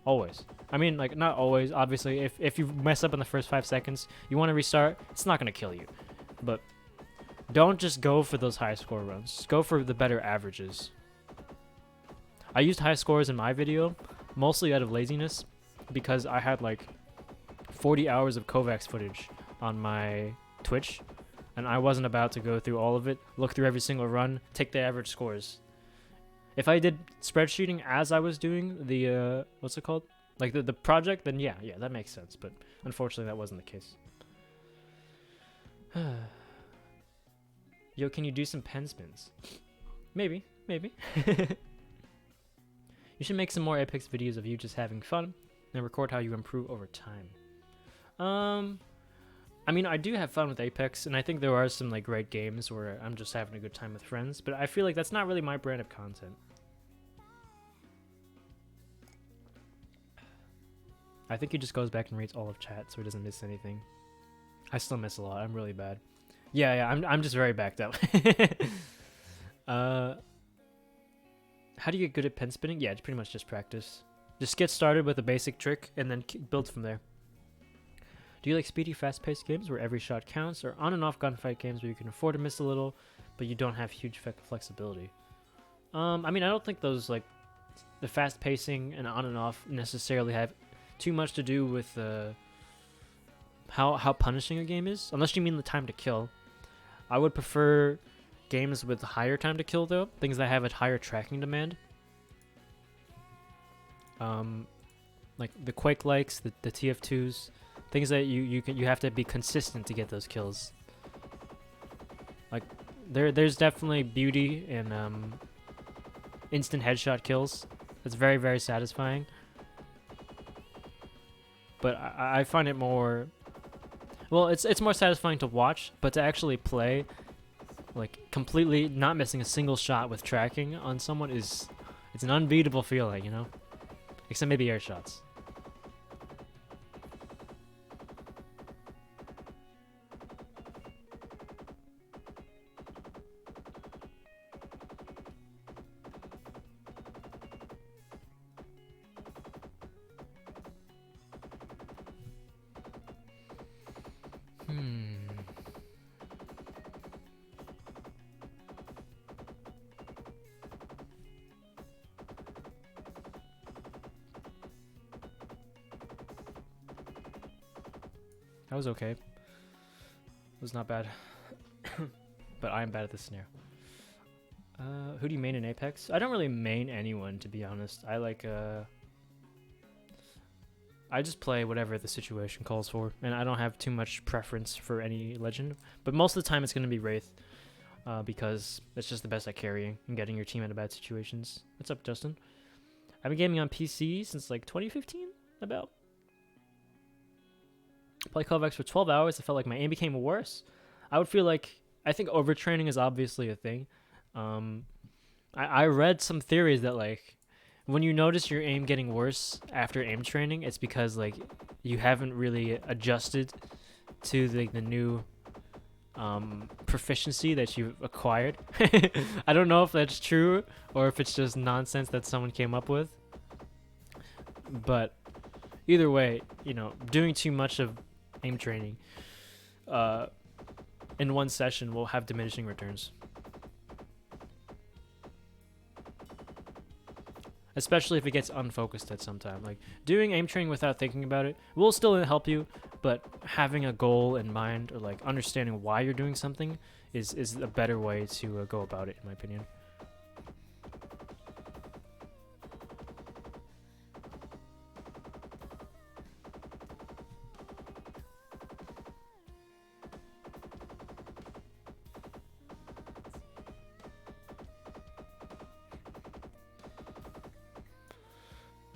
Always. I mean, like, not always, obviously. If you mess up in the first 5 seconds, you want to restart, it's not going to kill you. But don't just go for those high score runs. Just go for the better averages. I used high scores in my video, mostly out of laziness, because I had like 40 hours of kovaaks footage on my Twitch, and I wasn't about to go through all of it, look through every single run, take the average scores. If I did spreadsheeting as I was doing the, what's it called? Like the project, then yeah, that makes sense, but unfortunately that wasn't the case. Yo, can you do some pen spins? Maybe. You should make some more Apex videos of you just having fun and record how you improve over time. I mean, I do have fun with Apex, and I think there are some like great games where I'm just having a good time with friends, but I feel like that's not really my brand of content. I think he just goes back and reads all of chat so he doesn't miss anything. I still miss a lot. I'm really bad. Yeah, I'm just very backed up. How do you get good at pen spinning? Yeah, it's pretty much just practice. Just get started with a basic trick and then build from there. Do you like speedy, fast-paced games where every shot counts, or on and off gunfight games where you can afford to miss a little, but you don't have huge flexibility? I mean, I don't think those, like, the fast pacing and on and off necessarily have too much to do with how punishing a game is, unless you mean the time to kill. I would prefer games with higher time to kill, though, things that have a higher tracking demand. Like the Quake likes, the TF2s, things that you have to be consistent to get those kills. Like there's definitely beauty in instant headshot kills. It's very, very satisfying. But I find it more, well, it's more satisfying to watch, but to actually play, like completely not missing a single shot with tracking on someone it's an unbeatable feeling, you know? Except maybe air shots. That was okay. It was not bad. But I am bad at this snare. Who do you main in Apex? I don't really main anyone, to be honest. I like, I just play whatever the situation calls for, and I don't have too much preference for any legend. But most of the time it's going to be Wraith, because it's just the best at carrying and getting your team out of bad situations. What's up, Justin? I've been gaming on PC since like 2015, about. Play kovaak for 12 hours. I felt like my aim became worse. I would feel like, I think overtraining is obviously a thing. I read some theories that like when you notice your aim getting worse after aim training, it's because like you haven't really adjusted to the new proficiency that you've acquired. I don't know if that's true or if it's just nonsense that someone came up with. But either way, you know, doing too much of aim training in one session will have diminishing returns. Especially if it gets unfocused at some time. Like, doing aim training without thinking about it will still help you, but having a goal in mind or like understanding why you're doing something is a better way to go about it, in my opinion.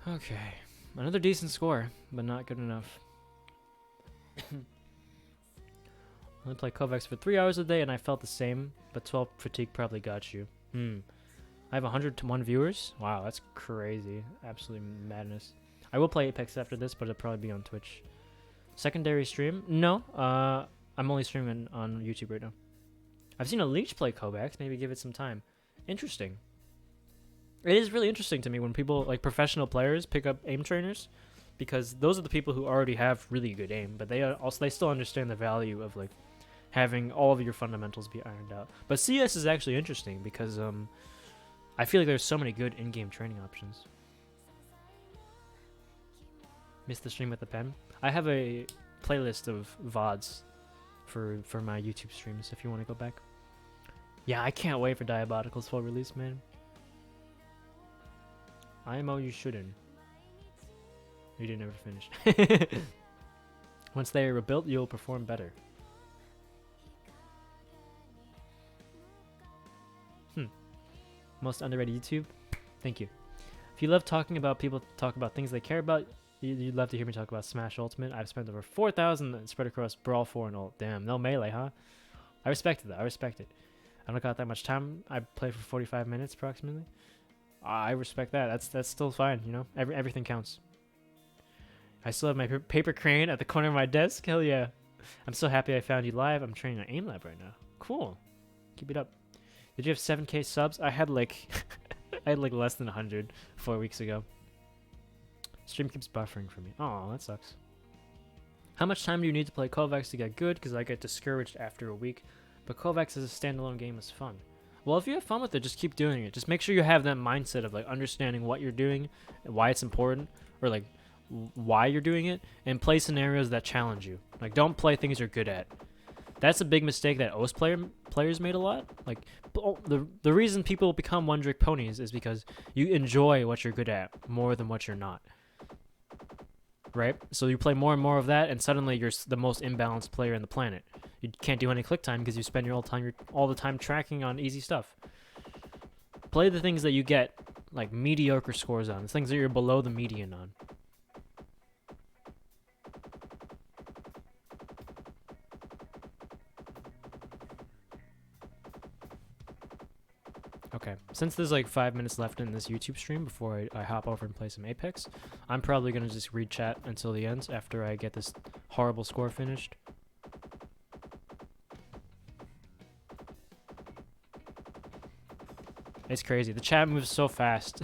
Okay, another decent score, but not good enough. Only play kovaaks for 3 hours a day, and I felt the same, but 12 fatigue probably got you. I have 101 viewers? Wow, that's crazy. Absolute madness. I will play Apex after this, but it'll probably be on Twitch. Secondary stream? No, I'm only streaming on YouTube right now. I've seen a leech play kovaaks, maybe give it some time. Interesting. It is really interesting to me when people, like professional players, pick up aim trainers, because those are the people who already have really good aim, but they still understand the value of like having all of your fundamentals be ironed out. But CS is actually interesting because I feel like there's so many good in-game training options. Missed the stream with the pen. I have a playlist of VODs for my YouTube streams if you want to go back. Yeah, I can't wait for Diabotical's full release, man. IMO, you shouldn't. You didn't ever finish. Once they are rebuilt, you'll perform better. Most underrated YouTube? Thank you. If you love talking about people talk about things they care about, you'd love to hear me talk about Smash Ultimate. I've spent over 4,000 spread across Brawl 4 and Ult. Damn, no melee, huh? I respect that. I respect it. I don't got that much time. I play for 45 minutes approximately. I respect that. That's still fine, you know? Everything counts. I still have my paper crane at the corner of my desk. Hell yeah. I'm so happy I found you live. I'm training on AIM Lab right now. Cool. Keep it up. Did you have 7K subs? I had like I had like less than 100 4 weeks ago. Stream keeps buffering for me. Oh, that sucks. How much time do you need to play Kovacs to get good? Because I get discouraged after a week. But Kovacs as a standalone game is fun. Well, if you have fun with it, just keep doing it. Just make sure you have that mindset of like understanding what you're doing and why it's important, or like why you're doing it, and play scenarios that challenge you. Like, don't play things you're good at. That's a big mistake that OS players made a lot. Like, the reason people become one-trick ponies is because you enjoy what you're good at more than what you're not. Right? So you play more and more of that, and suddenly you're the most imbalanced player in the planet. You can't do any click time because you spend your all the time tracking on easy stuff. Play the things that you get like mediocre scores on, the things that you're below the median on. Okay, since there's like 5 minutes left in this YouTube stream before I hop over and play some Apex, I'm probably going to just read chat until the end after I get this horrible score finished. It's crazy. The chat moves so fast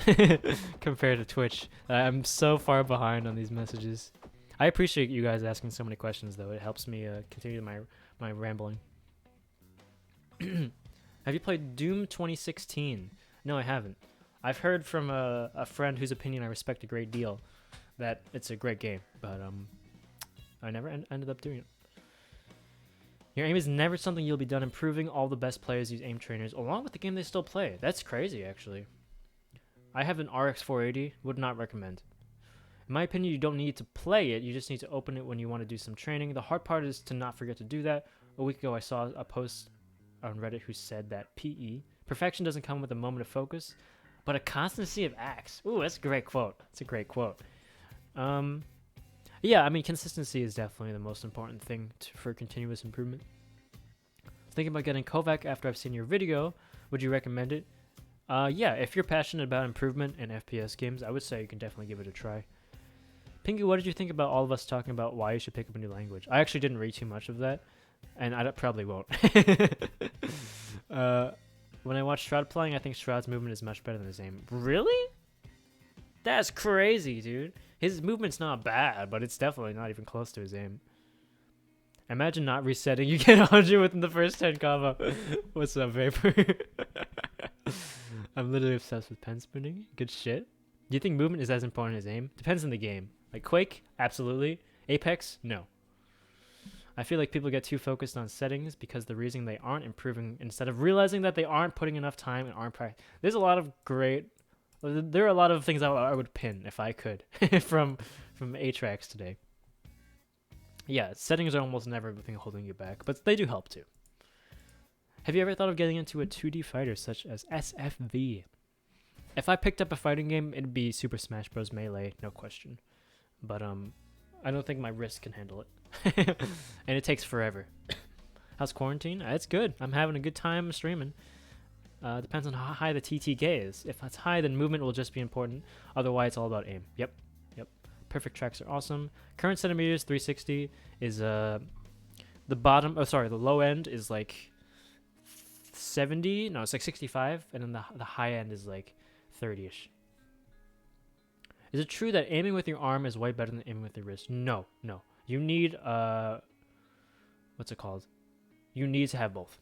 compared to Twitch. I'm so far behind on these messages. I appreciate you guys asking so many questions, though. It helps me continue my rambling. Have you played Doom 2016? No, I haven't. I've heard from a friend whose opinion I respect a great deal that it's a great game, but I never ended up doing it. Your aim is never something you'll be done improving. All the best players use aim trainers along with the game they still play. That's crazy, actually. I have an RX 480. Would not recommend. In my opinion, you don't need to play it. You just need to open it when you want to do some training. The hard part is to not forget to do that. A week ago, I saw a post on Reddit who said that perfection doesn't come with a moment of focus, but a constancy of acts. Ooh, that's a great quote. That's a great quote. Yeah, I mean, consistency is definitely the most important thing for continuous improvement. Thinking about getting Kovac after I've seen your video. Would you recommend it? Yeah, if you're passionate about improvement in FPS games, I would say you can definitely give it a try. Pinky, what did you think about all of us talking about why you should pick up a new language? I actually didn't read too much of that, and I probably won't. When I watch Shroud playing, I think Shroud's movement is much better than his aim. Really? That's crazy, dude. His movement's not bad, but it's definitely not even close to his aim. Imagine not resetting. You get 100 within the first 10 combo. What's up, Vapor? I'm literally obsessed with pen spinning. Good shit. Do you think movement is as important as aim? Depends on the game. Like Quake, absolutely. Apex, no. I feel like people get too focused on settings because the reason they aren't improving instead of realizing that they aren't putting enough time and aren't practicing. There are a lot of things I would pin if I could from A-Tracks today. Yeah, settings are almost never the thing holding you back, but they do help too. Have you ever thought of getting into a 2D fighter such as SFV? If I picked up a fighting game, it'd be Super Smash Bros. Melee, no question. But I don't think my wrist can handle it. And it takes forever. How's quarantine? It's good. I'm having a good time streaming. Depends on how high the TTK is. If it's high, then movement will just be important. Otherwise, it's all about aim. Yep. Perfect tracks are awesome. Current centimeters, 360 is the low end is like 70. No, it's like 65, and then the high end is like 30ish. Is it true that aiming with your arm is way better than aiming with your wrist? No. You need what's it called? You need to have both.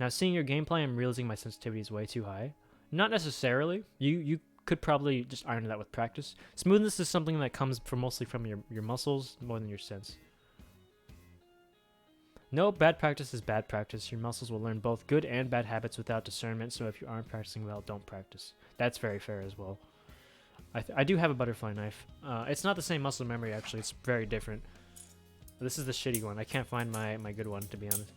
Now, seeing your gameplay, I'm realizing my sensitivity is way too high. Not necessarily. You could probably just iron that with practice. Smoothness is something that comes mostly from your muscles more than your sense. No, bad practice is bad practice. Your muscles will learn both good and bad habits without discernment, so if you aren't practicing well, don't practice. That's very fair as well. I do have a butterfly knife. It's not the same muscle memory, actually. It's very different. This is the shitty one. I can't find my good one, to be honest.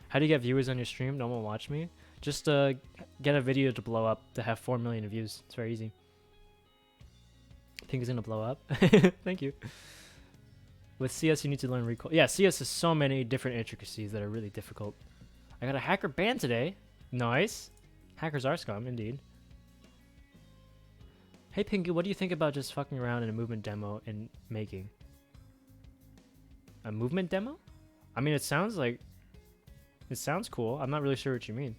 How do you get viewers on your stream? No one watch me? Just get a video to blow up to have 4 million views. It's very easy. Think it's gonna blow up? Thank you. With CS, you need to learn recoil. Yeah, CS has so many different intricacies that are really difficult. I got a hacker ban today. Nice. Hackers are scum, indeed. Hey, Pinky, what do you think about just fucking around in a movement demo and making? A movement demo? I mean, it sounds cool. I'm not really sure what you mean.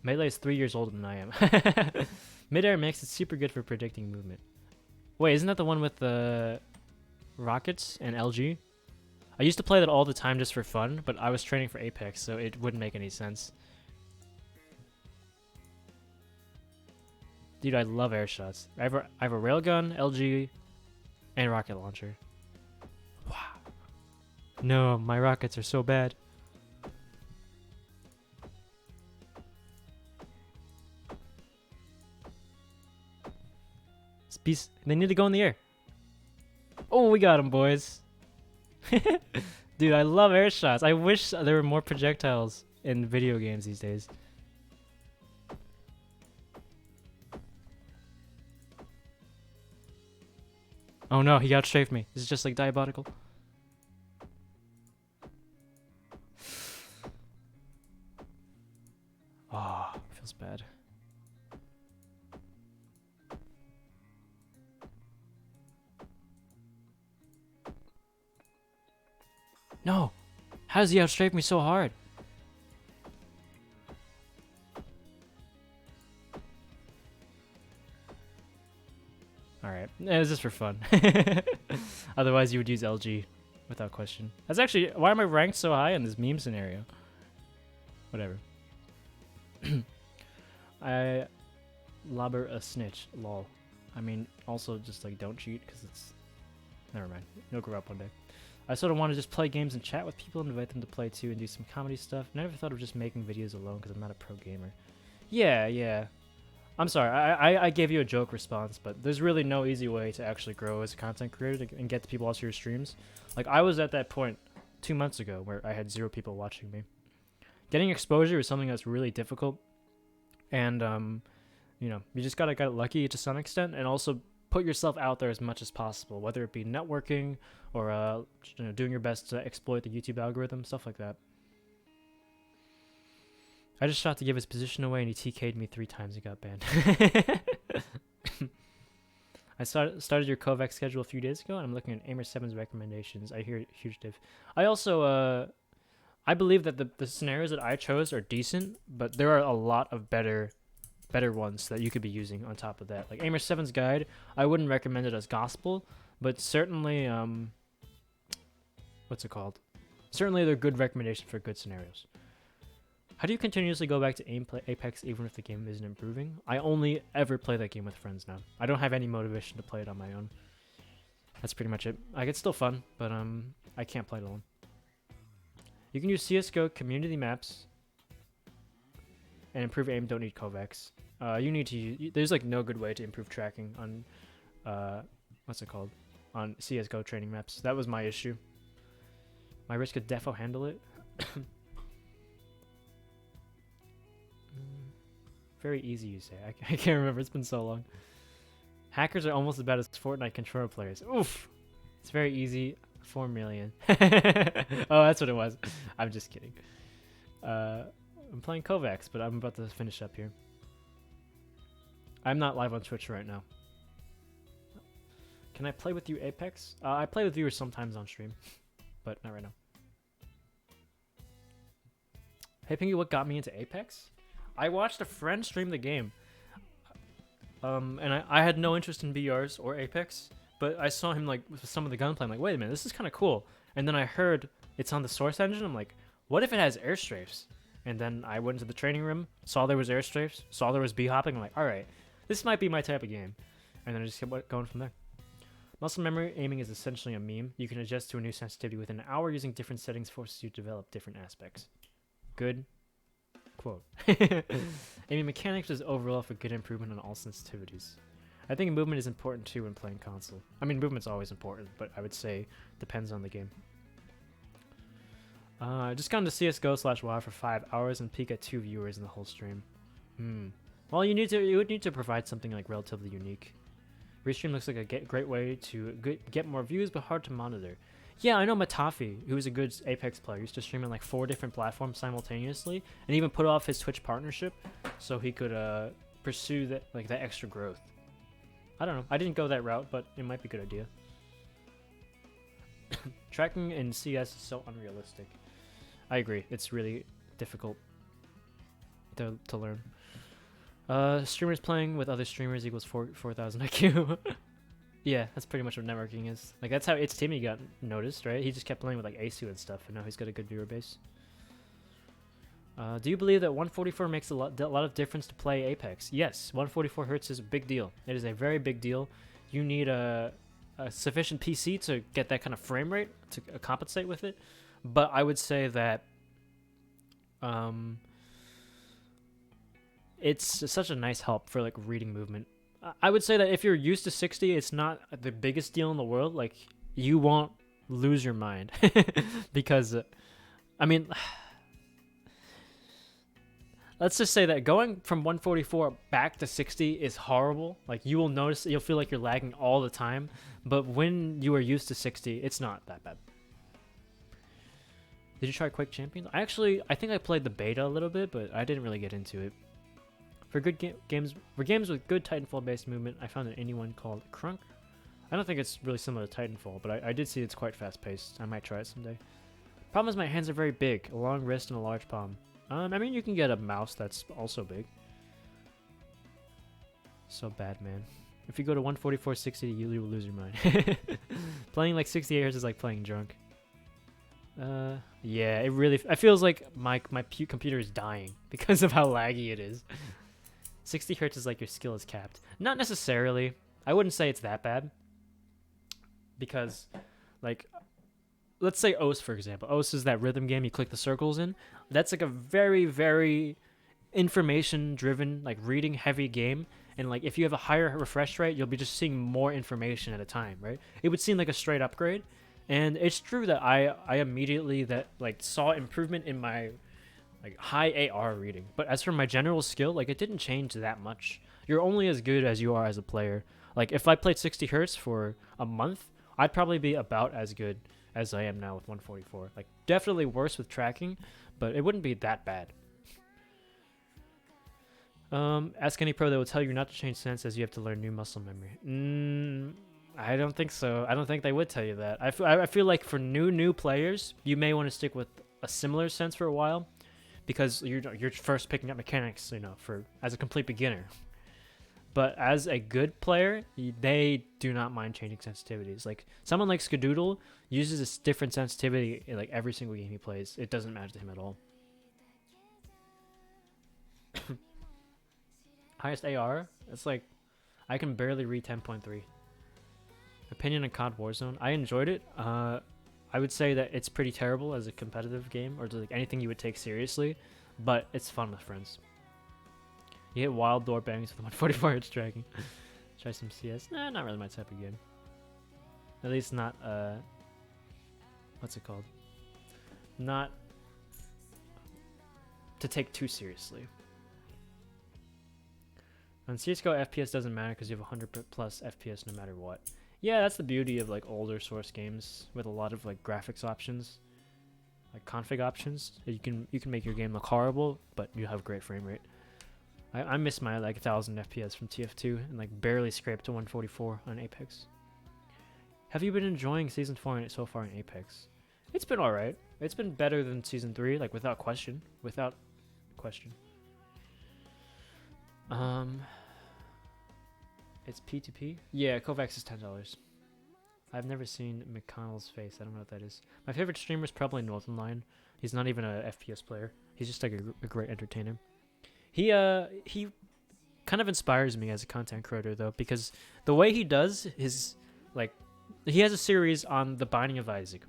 Melee is 3 years older than I am. Midair makes it super good for predicting movement. Wait, isn't that the one with the rockets and LG? I used to play that all the time just for fun, but I was training for Apex, so it wouldn't make any sense. Dude, I love air shots. I have a railgun, LG, and rocket launcher. Wow. No, my rockets are so bad. They need to go in the air. Oh, we got him, boys. Dude, I love air shots. I wish there were more projectiles in video games these days. Oh no, he outstrafed me. This is just like diabolical. Oh, feels bad. No! How does he outstrafe me so hard? Alright, it's just for fun. Otherwise you would use LG without question. That's actually, why am I ranked so high in this meme scenario? Whatever. I lobber a snitch, lol. I mean, also just like don't cheat because it's, never mind. You'll grow up one day. I sort of want to just play games and chat with people and invite them to play too and do some comedy stuff. Never thought of just making videos alone because I'm not a pro gamer. Yeah. I'm sorry, I gave you a joke response, but there's really no easy way to actually grow as a content creator and get the people watching your streams. Like, I was at that point 2 months ago where I had 0 people watching me. Getting exposure is something that's really difficult, and, you know, you just gotta get lucky to some extent, and also put yourself out there as much as possible, whether it be networking or you know, doing your best to exploit the YouTube algorithm, stuff like that. I just shot to give his position away and he TK'd me 3 times and got banned. I started your kovaak schedule a few days ago and I'm looking at Aimer 7's recommendations. I hear huge diff. I also, I believe that the scenarios that I chose are decent, but there are a lot of better ones that you could be using on top of that. Like Aimer 7's guide, I wouldn't recommend it as gospel, but certainly, what's it called? Certainly they're good recommendations for good scenarios. How do you continuously go back to Apex even if the game isn't improving? I only ever play that game with friends now. I don't have any motivation to play it on my own. That's pretty much it. Like, it's still fun, but I can't play it alone. You can use CSGO community maps and improve aim. Don't need kovaaks. You need to use, there's like no good way to improve tracking on what's it called? On CSGO training maps. That was my issue. My wrist could defo handle it. Very easy, you say. I can't remember. It's been so long. Hackers are almost as bad as Fortnite controller players. Oof. It's very easy. 4 million. Oh, that's what it was. I'm just kidding. I'm playing kovaaks, but I'm about to finish up here. I'm not live on Twitch right now. Can I play with you, Apex? I play with viewers sometimes on stream, but not right now. Hey, Pinky, what got me into Apex? I watched a friend stream the game, and I had no interest in BRs or Apex, but I saw him like with some of the gunplay. I'm like, wait a minute, this is kind of cool. And then I heard it's on the Source engine. I'm like, what if it has airstrafes? And then I went into the training room, saw there was airstrafes, saw there was B-hopping. I'm like, all right, this might be my type of game. And then I just kept going from there. Muscle memory aiming is essentially a meme. You can adjust to a new sensitivity within an hour using different settings, forces you to develop different aspects. Good quote. Aiming mechanics is overall for good improvement on all sensitivities. I think movement is important too when playing console. I mean, movement's always important, but I would say depends on the game. I just got into CSGO/WoW for 5 hours and peak at 2 viewers in the whole stream. Well, you would need to provide something like relatively unique. Restream looks like a great way to get more views, but hard to monitor. Yeah, I know Matafi, who is a good Apex player, used to stream on like 4 different platforms simultaneously, and even put off his Twitch partnership so he could pursue that extra growth. I don't know. I didn't go that route, but it might be a good idea. Tracking in CS is so unrealistic. I agree. It's really difficult. to learn. Streamers playing with other streamers equals 4,000 IQ. Yeah, that's pretty much what networking is. Like that's how it's Timmy got noticed, right? He just kept playing with like ACCEL and stuff, and now he's got a good viewer base. Do you believe that 144 makes a lot of difference to play Apex? Yes, 144 hertz is a big deal. It is a very big deal. You need a sufficient PC to get that kind of frame rate to compensate with it. But I would say that it's such a nice help for like reading movement. I would say that if you're used to 60, it's not the biggest deal in the world. Like you won't lose your mind because I mean, let's just say that going from 144 back to 60 is horrible. Like you will notice, you'll feel like you're lagging all the time. But when you are used to 60, it's not that bad. Did you try Quake Champions? I think I played the beta a little bit, but I didn't really get into it. For good games with good Titanfall-based movement, I found an indie one called Crunk. I don't think it's really similar to Titanfall, but I did see it's quite fast-paced. I might try it someday. Problem is my hands are very big, a long wrist and a large palm. I mean, you can get a mouse that's also big. So bad, man. If you go to 144 60, you will lose your mind. Playing like 68 Hz is like playing drunk. Yeah, it feels like my computer is dying because of how laggy it is. 60 Hz is like your skill is capped. Not necessarily. I wouldn't say it's that bad. Because, like, let's say OS, for example. OS is that rhythm game you click the circles in. That's like a very, very information-driven, like, reading-heavy game. And, like, if you have a higher refresh rate, you'll be just seeing more information at a time, right? It would seem like a straight upgrade. And it's true that I immediately saw improvement in my like high AR reading. But as for my general skill, like it didn't change that much. You're only as good as you are as a player. Like if I played 60 Hz for a month, I'd probably be about as good as I am now with 144. Like definitely worse with tracking, but it wouldn't be that bad. Ask any pro that will tell you not to change stance as you have to learn new muscle memory. I don't think so. I don't think they would tell you that. I feel like for new players, you may want to stick with a similar sense for a while, because you're first picking up mechanics, as a complete beginner. But as a good player, they do not mind changing sensitivities. Like someone like Skadoodle uses this different sensitivity in like every single game he plays. It doesn't matter to him at all. Highest AR? It's like I can barely read 10.3. Opinion on COD Warzone. I enjoyed it. I would say that it's pretty terrible as a competitive game, or like anything you would take seriously, but it's fun with friends. You hit wild door bangs with 144 Hz tracking. Try some CS. Nah, not really my type of game. At least not, what's it called? Not to take too seriously. On CSGO, FPS doesn't matter because you have 100 plus FPS no matter what. Yeah, that's the beauty of like older source games with a lot of like graphics options, like config options. You can make your game look horrible, but you have great frame rate. I miss my like 1000 FPS from TF2 and like barely scraped to 144 on Apex. Have you been enjoying Season 4 so far in Apex? It's been alright. It's been better than Season 3, like without question. Without question. It's P2P? Yeah, kovaak is $10. I've never seen McConnell's face. I don't know what that is. My favorite streamer is probably Northernline. He's not even a FPS player. He's just like a great entertainer. He kind of inspires me as a content creator though, because the way he does his he has a series on The Binding of Isaac.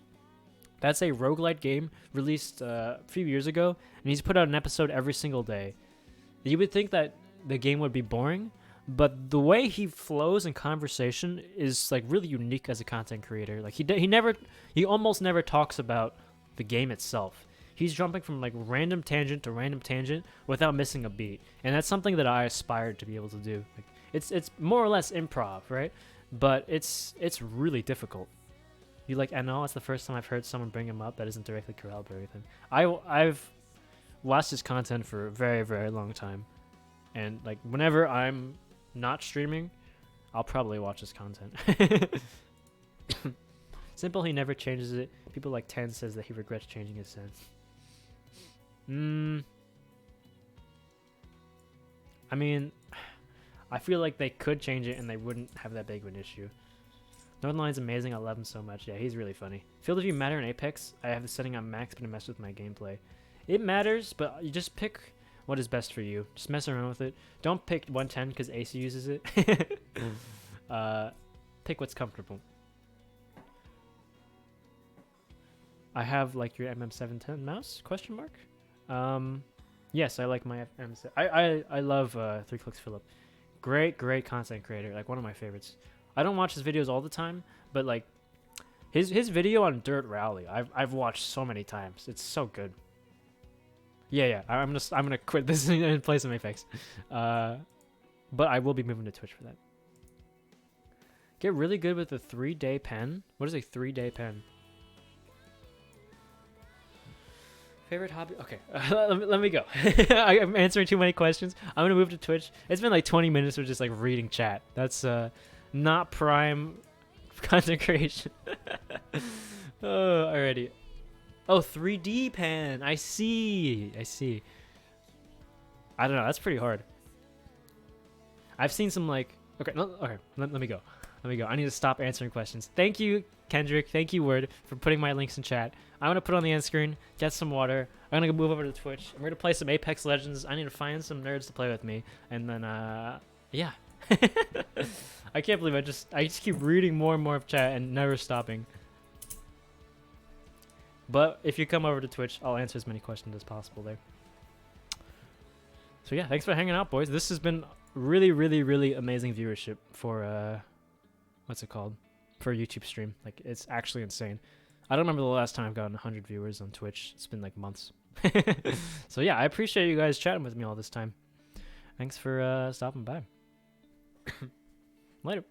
That's a roguelite game released a few years ago, and he's put out an episode every single day. You would think that the game would be boring, but the way he flows in conversation is like really unique as a content creator. Like he almost never talks about the game itself. He's jumping from like random tangent to random tangent without missing a beat, and that's something that I aspired to be able to do. Like it's more or less improv, right? But it's really difficult. You like NL? It's the first time I've heard someone bring him up that isn't directly corroborating him. I've watched his content for a very, very long time, and like whenever I'm not streaming, I'll probably watch his content. Simple, he never changes it. People like 10 says that he regrets changing his sense. I mean, I feel like they could change it and they wouldn't have that big of an issue. Northernline's amazing. I love him so much. Yeah, he's really funny. Field of view matter in Apex. I have the setting on max, but it messed with my gameplay. It matters, but you just pick what is best for you. Just mess around with it. Don't pick 110 because AC uses it. Pick what's comfortable. I have like your MM710 mouse? Question mark. Yes, I like my MM7. I love 3 Clicks Philip. Great content creator. Like one of my favorites. I don't watch his videos all the time, but like his video on Dirt Rally, I've watched so many times. It's so good. Yeah. I'm gonna quit this and play some Apex. But I will be moving to Twitch for that. Get really good with a 3-day pen. What is a 3-day pen? Favorite hobby? Okay, let me go. I'm answering too many questions. I'm gonna move to Twitch. It's been like 20 minutes of just like reading chat. That's not prime content creation. Oh, alrighty. Oh, 3D pen. I see. I don't know. That's pretty hard. I've seen some like. Okay, let me go. I need to stop answering questions. Thank you, Kendrick. Thank you, Word, for putting my links in chat. I'm going to put on the end screen, get some water. I'm going to move over to Twitch. I'm going to play some Apex Legends. I need to find some nerds to play with me. And then, yeah. I can't believe I just keep reading more and more of chat and never stopping. But if you come over to Twitch, I'll answer as many questions as possible there. So yeah, thanks for hanging out, boys. This has been really amazing viewership for, what's it called? For a YouTube stream. Like, it's actually insane. I don't remember the last time I've gotten 100 viewers on Twitch. It's been like months. So yeah, I appreciate you guys chatting with me all this time. Thanks for stopping by. Later.